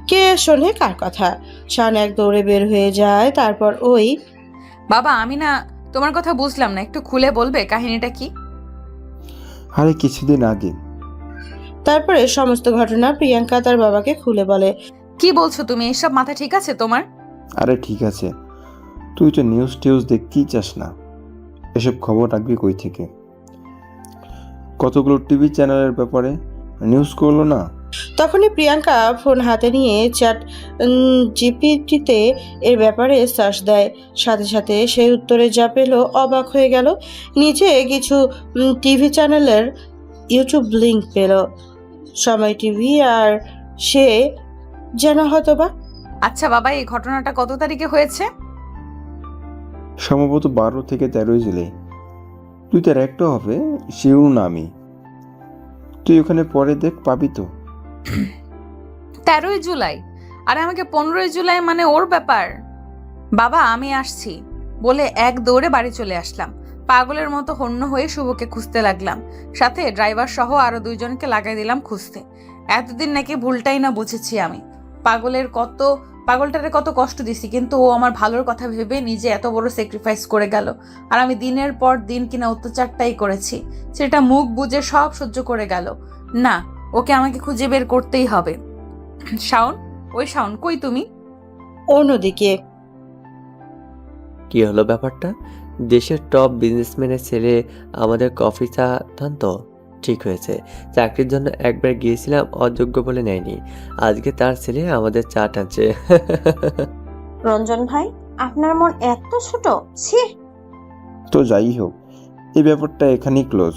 Speaker 3: কে শোনে কার কথা? শাওন এক দৌড়ে বের হয়ে যায়। তারপর ওই
Speaker 2: বাবা আমি না তোমার কথা বুঝলাম না, একটু খুলে বলবে কাহিনীটা কি?
Speaker 12: আরে কিছুদিন আগে।
Speaker 3: তারপরে সমস্ত ঘটনা প্রিয়াঙ্কা তার বাবাকে খুলে বলে।
Speaker 2: কি বলছো তুমি? এসব মাথা ঠিক আছে তোমার?
Speaker 12: আরে ঠিক আছে, তুই তো নিউজ টিউজ দেখতেই চাস না, এসব খবর রাখবি কই থেকে? কতগুলো টিভি চ্যানেলের ব্যাপারে নিউজ করলো না?
Speaker 3: তখনই প্রিয়াঙ্কা ফোন হাতে নিয়ে চ্যাট জিপিটিতে এর ব্যাপারে সার্চ দেয়। সাথে সাথে সেই উত্তরে যা পেল অবাক হয়ে গেল। নিচে কিছু টিভি চ্যানেলের ইউটিউব লিংক পেল, সময় টিভি, আর সে যেন হতবাক।
Speaker 2: আচ্ছা বাবা, এই ঘটনাটা কত তারিখে হয়েছে?
Speaker 12: সম্ভবত 12 থেকে 13 জুলাই। তুই তার একটা হবে, শিওর না আমি। তুই ওখানে পরে দেখ, পাবি তো।
Speaker 2: 13ই জুলাই? আরে আমাকে 15ই জুলাই মানে ওর ব্যাপার। বাবা আমি আসছি বলে এক দৌড়ে বাড়ি চলে আসলাম। পাগলের মতো হন্য হয়ে শুভকে খুঁজতে লাগলাম, সাথে ড্রাইভার সহ আরো 2 জনকে লাগাই দিলাম খুঁজতে। এতদিন নাকি ভুলটাই না বুঝেছি আমি। পাগলটারে কত কষ্ট দিছি, কিন্তু ও আমার ভালোর কথা ভেবে নিজে এত বড় স্যাক্রিফাইস করে গেল। আর আমি দিনের পর দিন কিনা অত্যাচারটাই করেছি, সেটা মুখ বুজে সব সহ্য করে গেল। না, ওকে আমাকে খুঁজে বের করতেই হবে। শাওন, ওই শাওন কই তুমি?
Speaker 3: অন্যদিকে
Speaker 5: কি হলো ব্যাপারটা? দেশের টপ বিজনেসম্যানের ছেলে আমাদের কফি চা টানতো। ঠিক হয়েছে, চাকরির জন্য একবার গিয়েছিলাম, অযোগ্য বলে নেয়নি। আজকে তার ছেলে আমাদের চা টানছে।
Speaker 8: রঞ্জন ভাই, আপনার মন এত ছোট? ছি।
Speaker 12: তো যাই হোক, এই ব্যাপারটা এখানেই ক্লোজ।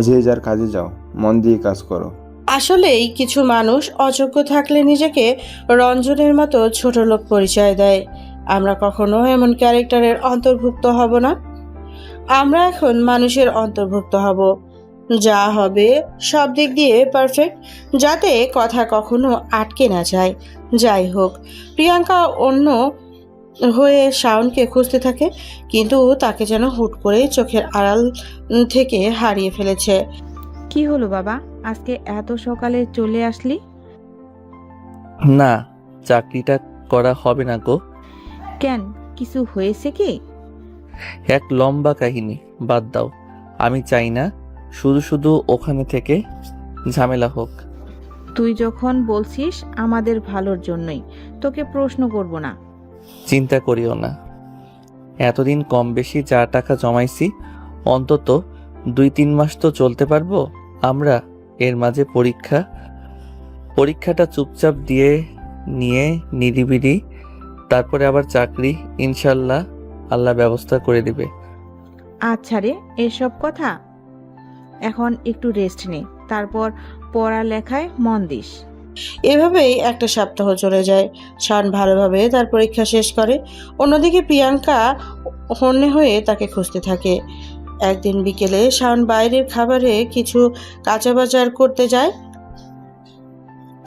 Speaker 12: যে যার কাজে যাও, মন দিয়ে কাজ করো।
Speaker 3: আসলেই কিছু মানুষ অযোগ্য থাকলে নিজেকে রঞ্জনের মতো ছোট লোক পরিচয় দেয়। আমরা কখনো এমন ক্যারেক্টারের অন্তর্ভুক্ত হব না। আমরা এখন মানুষের অন্তর্ভুক্ত হব, যা হবে সব দিক দিয়ে পারফেক্ট, যাতে কথা কখনো আটকে না যায়। যাই হোক, প্রিয়াঙ্কা অন্য হয়ে শাওনকে খুঁজতে থাকে, কিন্তু তাকে যেন হুট করে চোখের আড়াল থেকে হারিয়ে ফেলেছে।
Speaker 4: কি হলো বাবা, আজকে এত সকালে চলে আসলি?
Speaker 1: না, চাকরিটা করা হবে না গো।
Speaker 4: কেন, কিছু হয়েছে কি?
Speaker 1: এক লম্বা কাহিনী, বাদ দাও। আমি চাই না শুধু শুধু ওখানে থেকে ঝামেলা হোক।
Speaker 4: তুই যখন বলছিস আমাদের ভালোর জন্যই, তোকে প্রশ্ন করব না।
Speaker 1: চিন্তা করিও না, এতদিন কম বেশি যা টাকা জমাইছি অন্তত 2-3 মাস তো চলতে পারবো আমরা। এর মাঝে পরীক্ষাটা চুপচাপ দিয়ে নিয়ে নিরিবিলি, তারপরে আবার চাকরি ইনশাল্লাহ আল্লাহ ব্যবস্থা করে দিবে।
Speaker 4: আচ্ছা রে, এসব কথা এখন একটু রেস্ট নে, তারপর পড়ালেখায় মন দিস।
Speaker 3: এভাবেই একটা সপ্তাহ চলে যায়। শান ভালোভাবে তার পরীক্ষা শেষ করে। অন্যদিকে প্রিয়াঙ্কা হন্যে হয়ে তাকে খুঁজতে থাকে। একদিন বিকেলে শান বাইরের খাবারে কিছু কাঁচা বাজার করতে যায়।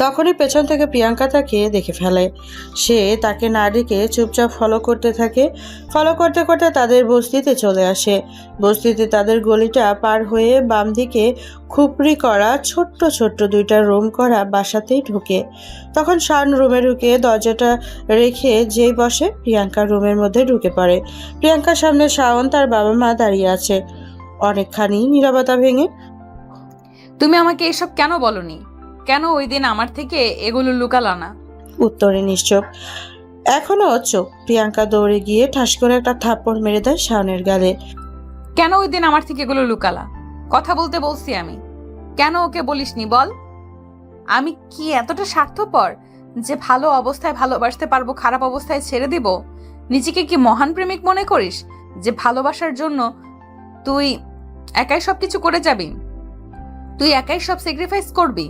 Speaker 3: তখনই পেছন থেকে প্রিয়াঙ্কা তাকে দেখে ফেলে। সে তাকে না ডেকে চুপচাপ ফলো করতে থাকে। ফলো করতে করতে তাদের বস্তিতে চলে আসে। বস্তিতে তাদের গলিটা পার হয়ে বাম দিকে খুপড়ি করা ছোট্ট ছোট্ট 2টা রুম করা বাসাতেই ঢুকে। তখন শান রুমে ঢুকে দরজাটা রেখে যেই বসে, প্রিয়াঙ্কার রুমের মধ্যে ঢুকে পড়ে। প্রিয়াঙ্কার সামনে শাওন তার বাবা মা দাঁড়িয়ে আছে। অনেকখানি নীরবতা ভেঙে
Speaker 2: তুমি আমাকে এসব কেন বলনি? কেন ওই দিন আমার থেকে এগুলো লুকালা না?
Speaker 3: উত্তরে নিশ্চুপ, এখনো চোখ। প্রিয়াঙ্কা দৌড়ে গিয়ে ঠাস করে একটা থাপ্পড় মেরে দেয় শাওনের গালে।
Speaker 2: কেন ওই দিন আমার থেকে এগুলো লুকালা? কথা বলতে বলছি আমি, কেন ওকে বলিসনি বল? আমি কি এতটা স্বার্থপর যে ভালো অবস্থায় ভালোবাসতে পারবো, খারাপ অবস্থায় ছেড়ে দিব? নিজেকে কি মহান প্রেমিক মনে করিস যে ভালোবাসার জন্য তুই একাই সবকিছু করে যাবি? তুই একাই সব স্যাক্রিফাইস করবি?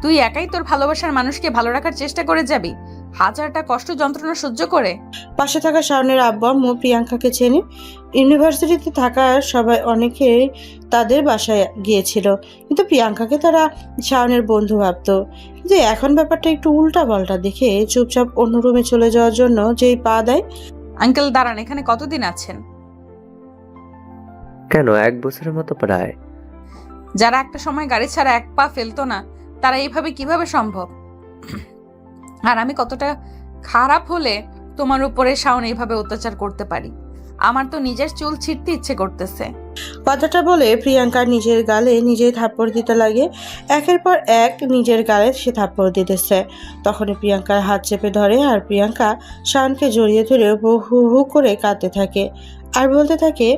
Speaker 2: তুই একাই তোর ভালোবাসার মানুষকে ভালো রাখার চেষ্টা করে যাবি, হাজারটা কষ্ট যন্ত্রণা সহ্য করে?
Speaker 3: পাশে থাকা শাওনের আব্বু আম্মু প্রিয়াঙ্কাকে চেনে। ইউনিভার্সিটিতে থাকা সবাই অনেকেই তাদের বাসায় গিয়েছিল, কিন্তু প্রিয়াঙ্কাকে তারা শাওনের বন্ধু ভাবত। কিন্তু এখন ব্যাপারটা একটু উল্টা পাল্টা দেখে চুপচাপ অন্য রুমে চলে যাওয়ার জন্য যেই পা দেয়।
Speaker 2: আঙ্কেল দাঁড়ান, এখানে কতদিন আছেন?
Speaker 5: কেন, 1 বছরের মতো প্রায়।
Speaker 2: যারা একটা সময় গাড়ি ছাড়া এক পা ফেলতো না, তারা এইভাবে কিভাবে সম্ভব? আর আমি কতটা খারাপ হলে তোমার উপরে শাওন এইভাবে অত্যাচার করতে পারি? আমার তো নিজের চুল ছিঁড়তে ইচ্ছে করতেছে।
Speaker 3: কথাটা বলে প্রিয়াঙ্কা নিজের গালে নিজেই থাপ্পড় দিতে লাগে। একের পর এক নিজের গালে সে থাপ্পড় দিতেছে। তখনই প্রিয়াঙ্কার হাত চেপে ধরে আর প্রিয়াঙ্কা শাওনকে জড়িয়ে ধরে হু হু করে কাঁদতে থাকে আর বলতে থাকে,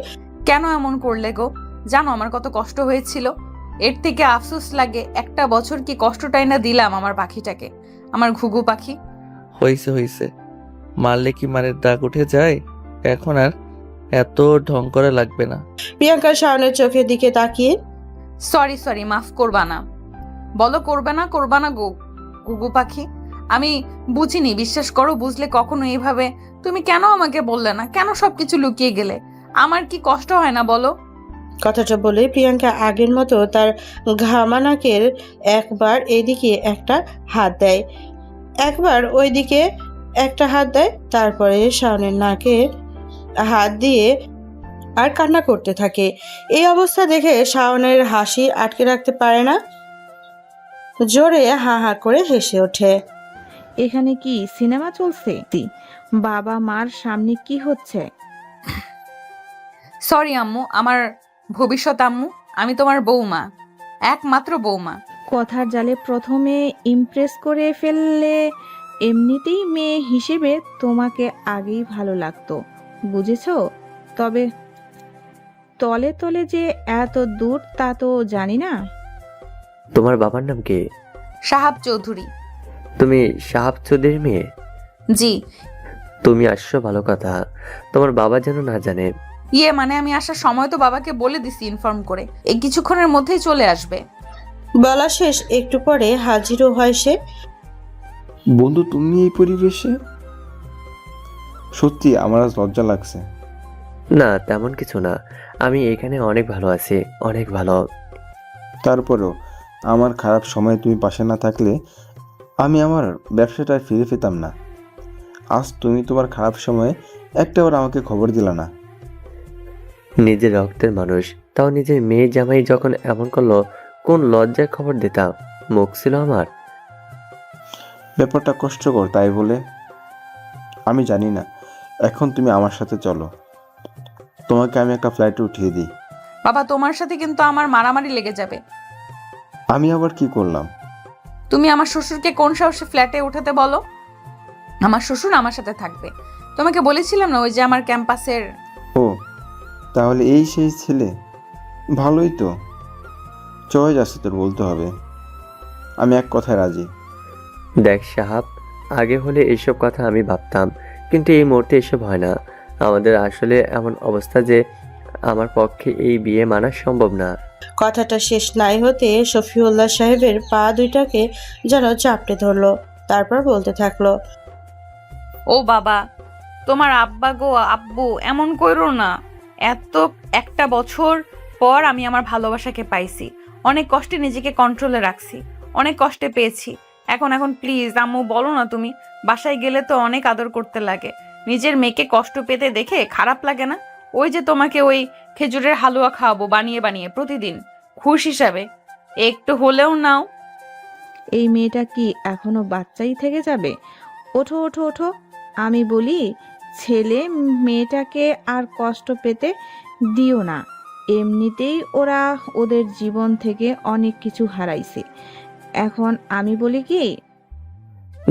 Speaker 2: কেন এমন করলে গো? জানো আমার কত কষ্ট হয়েছিল? এর থেকে আফসোস লাগে একটা বছর কি কষ্টটাই না দিলাম আমার পাখিটাকে, আমার ঘুঘু পাখি।
Speaker 1: হইছে হইছে, মারলে কি মারের দাগ উঠে যায়? এখন আর এত ঢং করা লাগবে না।
Speaker 3: প্রিয়াঙ্কা শাওনের চোখের দিকে তাকিয়ে,
Speaker 2: সরি মাফ করবা না? বলো করবে না গো ঘুঘু পাখি? আমি বুঝিনি, বিশ্বাস করো, বুঝলে কখনো এইভাবে তুমি কেন আমাকে বললে না? কেন সবকিছু লুকিয়ে গেলে? আমার কি কষ্ট হয় না বলো?
Speaker 3: কথাটা বলে প্রিয়াঙ্কা আগের মতো তার ঘামা নাকের একবার এদিকে একটা হাত দেয়, একবার ওইদিকে একটা হাত দেয়, তারপরে শাওনের নাকে হাত দিয়ে আর কান্না করতে থাকে। এই অবস্থা দেখে শাওনের হাসি আটকে রাখতে পারে না, জোরে হা হা করে হেসে ওঠে।
Speaker 4: এখানে কি সিনেমা চলছে? বাবা মার সামনে কি হচ্ছে?
Speaker 2: সরি আম্মু, আমার ভবিষ্যৎ আম্মু, আমি তোমার বৌমা, একমাত্র বৌমা।
Speaker 4: কথার জালে প্রথমে ইমপ্রেস করে ফেললে, এমনিতেই মেয়ে হিসেবে তোমাকে আগেই ভালো লাগতো, বুঝেছো? তবে তলে তলে যে এত দূর তা তো জানি না।
Speaker 5: তোমার বাবার নাম কি?
Speaker 2: সাহাব চৌধুরী।
Speaker 5: তুমি সাহাব চৌধুরীর মেয়ে?
Speaker 2: জি।
Speaker 5: তুমি আসছো, ভালো কথা। তোমার বাবা যেন না জানে।
Speaker 2: মানে আমি আসার সময় তো বাবাকে বলে দিছি ইনফর্ম করে, এই কিছুক্ষণের মধ্যেই চলে আসবে।
Speaker 3: বলা শেষ, একটু পরে হাজিরও হয় সে।
Speaker 12: বন্ধু, তুমি এই পরিবেশে? সত্যি আমার আজ লজ্জা লাগছে।
Speaker 5: না, তেমন কিছু না, আমি এখানে অনেক ভালো আছি, অনেক ভালো।
Speaker 12: তারপরেও আমার খারাপ সময় তুমি পাশে না থাকলে আমি আমার ব্যবসাটা ফিরে পেতাম না। আজ তুমি তোমার খারাপ সময়ে একটাবার আমাকে খবর দিলা না।
Speaker 5: নিজের রক্তের মানুষ, তাও নিজের মেয়ে জামাই যখন এমন করলো, কোন লজ্জায় খবর দিতাম? মুখ ছিল আমার।
Speaker 12: ব্যাপারটা কষ্টকর, তাই বলে আমি জানি না। এখন তুমি আমার সাথে চলো, তোমাকে আমি একটা ফ্লাইটে উঠিয়ে দিই।
Speaker 2: বাবা, তোমার সাথে কিন্তু আমার মারামারি লেগে যাবে।
Speaker 12: আমি আবার কি করলাম?
Speaker 2: তুমি আমার শ্বশুরকে কোন সাহসে ফ্ল্যাটে উঠাতে বলো? আমার শ্বশুর আমার সাথে থাকবে। তোমাকে বলেছিলাম না, ওই যে আমার ক্যাম্পাসের।
Speaker 12: ও, তাহলে এই সেই ছেলে? ভালোই তো, চয়েস আছে তোর, বলতে হবে। আমি এক কথায় রাজি।
Speaker 5: দেখ সাহাব, আগে হলে এইসব কথা আমি ভাবতাম, কিন্তু এই মুহূর্তে এসব হয় না। আমাদের আসলে এমন অবস্থা যে আমার পক্ষে এই বিয়ে মানা সম্ভব না।
Speaker 3: কথাটা শেষ নাই হতে শফিউল্লাহ সাহেবের পা দুইটাকে যেন চাপটে ধরলো, তারপর বলতে থাকলো,
Speaker 2: ও বাবা, তোমার আব্বা গো আব্বু, এমন কইরো না। একটা বছর পর আমি আমার ভালোবাসাকে পাইছি। অনেক কষ্টে নিজেকে কন্ট্রোলে রাখছি, অনেক কষ্টে পেয়েছি, এখন এখন প্লিজ আম্মু বলো না, তুমি বাসায় গেলে তো অনেক আদর করতে লাগে, নিজের মেয়েকে কষ্ট পেতে দেখে খারাপ লাগে না? ওই যে তোমাকে ওই খেজুরের হালুয়া খাওয়াবো বানিয়ে বানিয়ে প্রতিদিন, খুশ হিসাবে একটু হলেও নাও।
Speaker 4: এই মেয়েটা কি এখনো বাচ্চাই থেকে যাবে? ওঠো ওঠো ওঠো। আমি বলি, ছেলে মেয়েটাকে আর কষ্ট পেতে দিও না। এমনিতেই ওরা ওদের জীবন থেকে অনেক কিছু হারাইছে। এখন আমি বলি কি,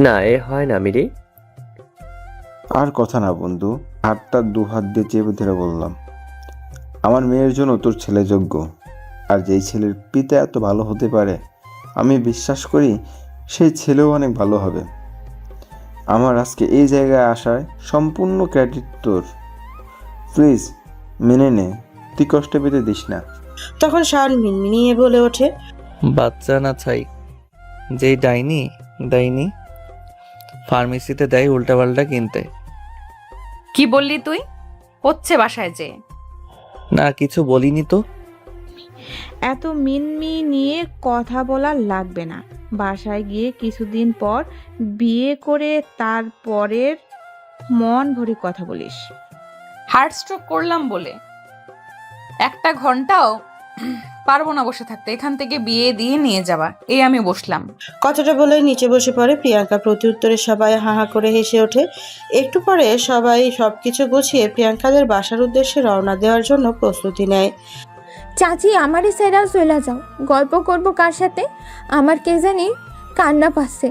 Speaker 5: না এ হয় না মিরি।
Speaker 12: আর কথা না বন্ধু, হাতটা দু হাত দিয়ে চেপে ধরে বললাম, আমার মেয়ের জন্য তোর ছেলে যোগ্য। আর যেই ছেলের পিতা এত ভালো হতে পারে, আমি বিশ্বাস করি সেই ছেলেও অনেক ভালো হবে। আমার আজকে এই জায়গায় আসার সম্পূর্ণ ক্রেডিট তোর। প্লিজ মেনে নে, তুই কষ্ট পেতে দিস না।
Speaker 3: তখন শাওন মিনমিনিয়ে বলে ওঠে,
Speaker 1: বাচ্চা না চাই, যেই ডাইনি ডাইনি ফার্মেসিতে দেয় উল্টাপাল্টা কিনতে।
Speaker 2: কি বললি তুই? হচ্ছে বাসায় যে
Speaker 1: না কিছু বলিনি তো।
Speaker 4: এত মিনমি নিয়ে কথা বলা লাগবে না। বাসায় গিয়ে কিছুদিন পর বিয়ে করে তারপরের মন ভরে কথা বলিস।
Speaker 2: হার্ট স্ট্রোক করলাম বলে 1 ঘন্টাও পারবো না বসে থাকতে, এখান থেকে বিয়ে দিয়ে নিয়ে যাবা, এই আমি বসলাম।
Speaker 3: কথাটা বলে নিচে বসে পড়ে প্রিয়াঙ্কা। প্রতি উত্তরে সবাই হাহা করে হেসে ওঠে। একটু পরে সবাই সবকিছু গুছিয়ে প্রিয়াঙ্কাদের বাসার উদ্দেশ্যে রওনা দেওয়ার জন্য প্রস্তুতি নেয়।
Speaker 6: চাচি আমারই সেরাও চলে যাও, গল্প করব কার সাথে? আমার কে জানি কান্না পাচ্ছে,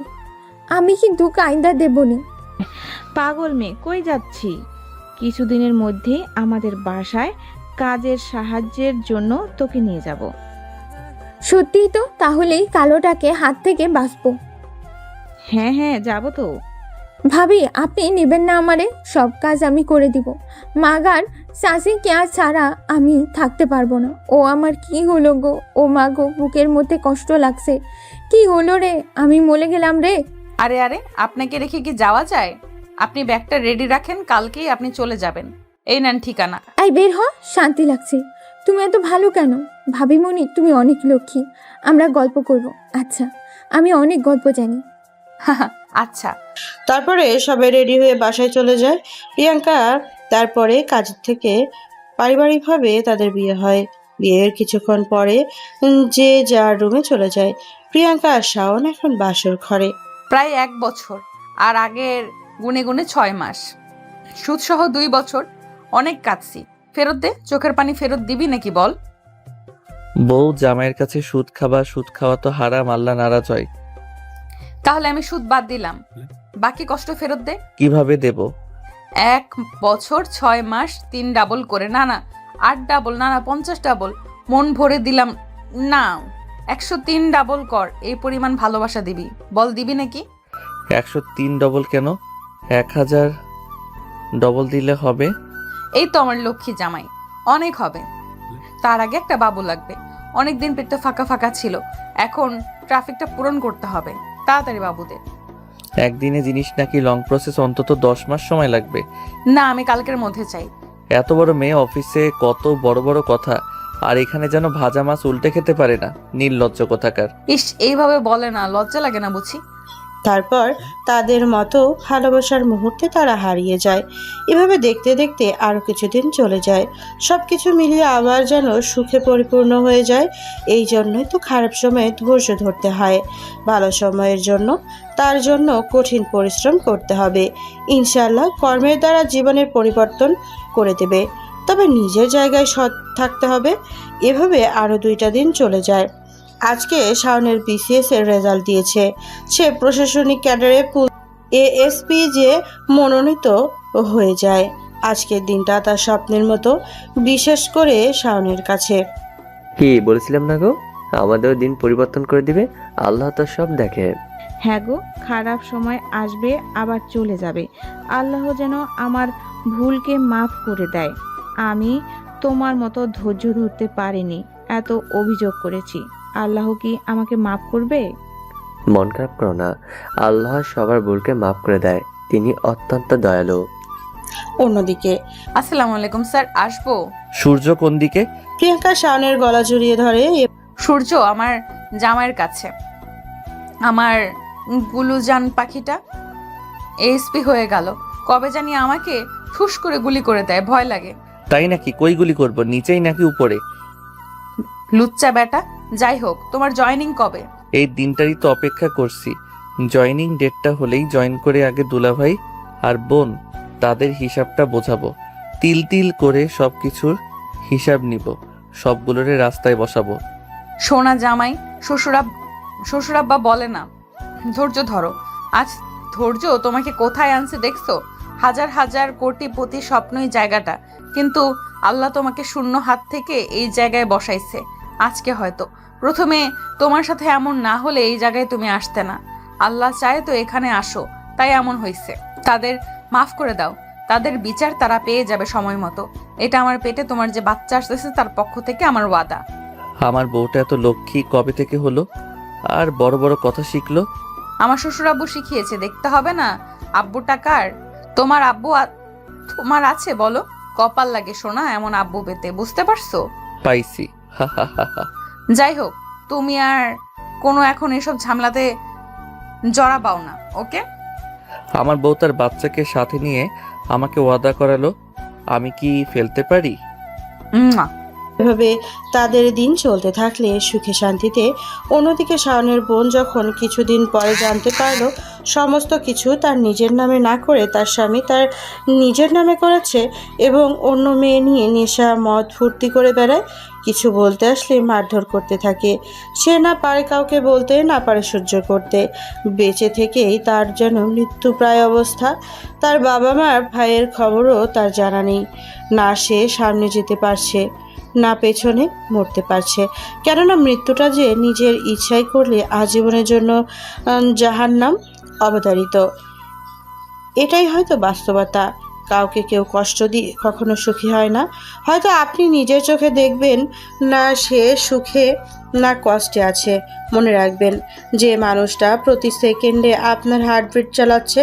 Speaker 6: আমি কিন্তু কাইন্দা দেবনি।
Speaker 4: পাগল মেয়ে, কই যাচ্ছি? কিছুদিনের মধ্যেই আমাদের বাসায় কাজের সাহায্যের জন্য তোকে নিয়ে যাব।
Speaker 6: সত্যিই তো, তাহলেই কালোটাকে হাত থেকে বাঁচবো।
Speaker 4: হ্যাঁ হ্যাঁ, যাব তো।
Speaker 6: ভাবি আপনি নেবেন না আমারে? সব কাজ আমি করে দিব। মাগার চাষি কেয়ার ছাড়া আমি থাকতে পারবো না। ও আমার কি হলো গো, ও মা গো, বুকের মধ্যে কষ্ট লাগছে। কি হলো রে, আমি মরে গেলাম রে।
Speaker 2: আরে আরে, আপনাকে রেখে কি যাওয়া যায়? আপনি ব্যাগটা রেডি রাখেন, কালকেই আপনি চলে যাবেন। এই নেন ঠিকানা।
Speaker 6: এই বের হ, শান্তি লাগছে। তুমি এত ভালো কেন? ভাবিমণি তুমি অনেক লক্ষ্মী। আমরা গল্প করব। আচ্ছা, আমি অনেক গল্প জানি।
Speaker 2: আচ্ছা।
Speaker 3: তারপরে সবাই রেডি হয়ে বাসায় চলে যায়। প্রিয়াঙ্কা তারপরে কাজের থেকে পারিবারিকভাবে তাদের বিয়ে হয়। বিয়ের কিছুক্ষণ পরে যে যার রুমে চলে যায়। প্রিয়াঙ্কা আর শাওন এখন বাসর ঘরে।
Speaker 2: প্রায় 1 বছর, আর আগের গুনে গুনে 6 মাস, সুদ সহ 2 বছর। অনেক কাঁদছি। ফেরত দে, চোখের পানি ফেরত দিবি নাকি বল?
Speaker 1: বউ জামাইয়ের কাছে সুদ খাওয়া তো হারাম, আল্লাহ নারাজ হয়।
Speaker 2: তাহলে আমি সুদ বাদ দিলাম, বাকি কষ্ট ফেরত দে।
Speaker 1: কিভাবে দেব?
Speaker 2: 1 বছর 6 মাস 3 ডাবল করে, না না 8 ডাবল, না না 50 ডাবল, মন ভরে দিলাম। না 103 ডাবল কর, এই পরিমাণ ভালোবাসা দিবি, বল দিবি নাকি?
Speaker 1: 103 ডবল কেন, 1000 ডবল দিলে হবে।
Speaker 2: এই তো আমার লক্ষ্মী জামাই, অনেক হবে। তার আগে একটা বাবু লাগবে, অনেকদিন পেটটা ফাঁকা ফাঁকা ছিল, এখন ট্রাফিকটা পূরণ করতে হবে, তাড়াতাড়ি বাবু দে।
Speaker 1: একদিনে জিনিস নাকি লং প্রসেস, অন্তত 10 মাস সময় লাগবে।
Speaker 2: না আমি কালকের মধ্যে চাই।
Speaker 1: এত বড় মেয়ে, অফিসে কত বড় বড় কথা, আর এখানে যেন ভাজা মাছ উল্টে খেতে পারে না, নির্লজ্জ কোথাকার।
Speaker 2: ইস, এইভাবে বলে না, লজ্জা লাগে না বুঝি?
Speaker 3: তারপর তাদের মতো ভালোবাসার মুহূর্তে তারা হারিয়ে যায়। এভাবে দেখতে দেখতে আরো কিছুদিন চলে যায়। সবকিছু মিলিয়ে আবার যেন সুখে পরিপূর্ণ হয়ে যায়। এই জন্যই তো খারাপ সময়ে ধৈর্য ধরতে হয়। ভালো সময়ের জন্য তার জন্য কঠিন পরিশ্রম করতে হবে। ইনশাআল্লাহ কর্মের দ্বারা জীবনের পরিবর্তন করে দেবে, তবে নিজের জায়গায় সৎ থাকতে হবে। এভাবে আরো 2টা দিন চলে যায়। আজকে শাওনের বিসিএস এর রেজাল্ট দিয়েছে। সে প্রশাসনিক ক্যাডারে এএসপি যে মনোনীত হয়ে যায়। আজকের দিনটা তার স্বপ্নের মতো, বিশেষ করে শাওনের কাছে।
Speaker 5: কি বলেছিলাম না গো, আমাদেরও দিন পরিবর্তন করে দিবে, আল্লাহ তো সব দেখে।
Speaker 4: হ্যাঁ গো, খারাপ সময় আসবে আবার চলে যাবে। আল্লাহ যেন আমার ভুলকে মাফ করে দেয়। আমি তোমার মতো ধৈর্য ধরতে পারিনি, এত অভিযোগ করেছি। আল্লাহ কি আমাকে মাফ করবে?
Speaker 5: মন খারাপ করো না, আল্লাহ সবার ভুলকে মাফ করে দেয়, তিনি অত্যন্ত দয়ালু।
Speaker 3: অন্যদিকে
Speaker 2: আসসালামু আলাইকুম স্যার, আসবো?
Speaker 1: সূর্য কোন দিকে?
Speaker 3: প্রিয়াঙ্কা শাওনের গলা জড়িয়ে ধরে।
Speaker 2: সূর্য আমার জামাইয়ের কাছে, আমার গুলুজান পাখিটা এসপি হয়ে গেল, কবে জানি আমাকে ঠুস করে গুলি করে দেয়, ভয় লাগে।
Speaker 1: তাই নাকি? কই গুলি করব, নিচেই নাকি উপরে?
Speaker 2: লুচ্চা বেটা। যাই হোক, তোমার জয়েনিং কবে?
Speaker 1: এই দিনটারই তো অপেক্ষা করছি। জয়েনিং ডেটটা হলেই জয়েন করে আগে দুলাভাই আর বোন তাদের হিসাবটা বোঝাবো, তিল তিল করে সবকিছুর হিসাব নিব, সবগুলোরে রাস্তায় বসাবো।
Speaker 2: সোনা জামাই, শ্বশুরাব্বা বলে না ধৈর্য ধরো। আজ ধৈর্য তোমাকে কোথায় আনছে দেখছো? হাজার হাজার কোটিপতি স্বপ্নই জায়গাটা, কিন্তু আল্লাহ তোমাকে শূন্য হাত থেকে এই জায়গায় বসাইছে। আজকে হয়তো প্রথমে তোমার সাথে এমন না হলে এই জায়গায় তুমি আসতে না। আল্লাহ চায় তো এখানে আসো, তাই এমন হয়েছে। তাদের মাফ করে দাও, তাদের বিচার তারা পেয়ে যাবে সময় মতো। এটা আমার পেটে তোমার যে বাচ্চা আসতেছে তার পক্ষ থেকে আমার ওয়াদা।
Speaker 1: আমার বউটা এত লক্ষ্মী কবে থেকে হলো, আর বড় বড় কথা শিখলো?
Speaker 2: আমার শ্বশুর আব্বু শিখিয়েছে, দেখতে হবে না আব্বুটা কার? তোমার আব্বু তোমার আছে বলো? কপাল লাগে সোনা এমন আব্বু পেতে, বুঝতে পারছো?
Speaker 1: পাইছি, হা হা হা হা।
Speaker 2: যাই হোক, তুমি আর কোনো এখন এসব ঝামেলাতে জড়াবাও না, ওকে?
Speaker 1: আমার বউ তার বাচ্চাকে সাথে নিয়ে আমাকে ওয়াদা করালো, আমি কি ফেলতে পারি?
Speaker 2: মুয়া।
Speaker 3: এভাবে তাদের দিন চলতে থাকলে সুখে শান্তিতে। অন্যদিকে শাওনের বোন যখন কিছুদিন পরে জানতে পারলো সমস্ত কিছু তার নিজের নামে না করে তার স্বামী তার নিজের নামে করেছে এবং অন্য মেয়ে নিয়ে নেশা মদ ফুর্তি করে বেড়ায়, কিছু বলতে আসলে মারধর করতে থাকে। সে না পারে কাউকে বলতে, না পারে সহ্য করতে। বেঁচে থেকেই তার যেন মৃত্যুপ্রায় অবস্থা। তার বাবা মার ভাইয়ের খবরও তার জানা নেই। না সে সামনে যেতে পারছে, না পেছনে মরতে পারছে। কেননা মৃত্যুটা যে নিজের ইচ্ছাই করলে আজীবনের জন্য জাহান্নাম অবতারিত। এটাই হয়তো বাস্তবতা। কাউকে কেউ কষ্ট দিয়ে কখনো সুখী হয় না। হয়তো আপনি নিজের চোখে দেখবেন না সে সুখে না কষ্টে আছে। মনে রাখবেন, যে মানুষটা প্রতি সেকেন্ডে আপনার হার্টবিট চালাচ্ছে,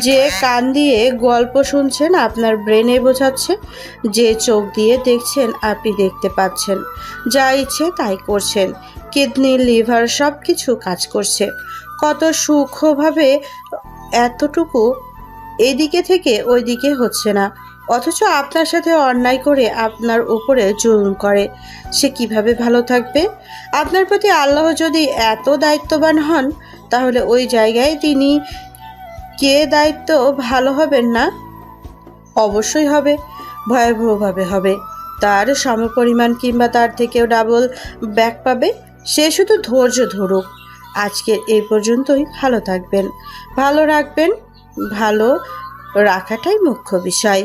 Speaker 3: যে কান দিয়ে গল্প শুনছেন আপনার ব্রেনে বোঝাচ্ছে, যে চোখ দিয়ে দেখছেন আপনি দেখতে পাচ্ছেন, যা ইচ্ছে তাই করছেন, কিডনি লিভার সব কিছু কাজ করছে, কত সূক্ষ্মভাবে এতটুকু এদিকে থেকে ওই দিকে হচ্ছে না, অথচ আপনার সাথে অন্যায় করে আপনার উপরে জুলুম করে। সে কিভাবে ভালো থাকবে? আপনার প্রতি আল্লাহ যদি এত দায়িত্ববান হন, তাহলে ওই জায়গায় তিনি কে দায়িত্ব ভালো হবেন না? অবশ্যই হবে, ভয়াবহভাবে হবে। তার সমপরিমাণ কিংবা তার থেকেও ডাবল ব্যাক পাবে। সে শুধু ধৈর্য ধরুক। আজকের এই পর্যন্তই। ভালো থাকবেন, ভালো রাখবেন, ভালো রাখাটাই মুখ্য বিষয়।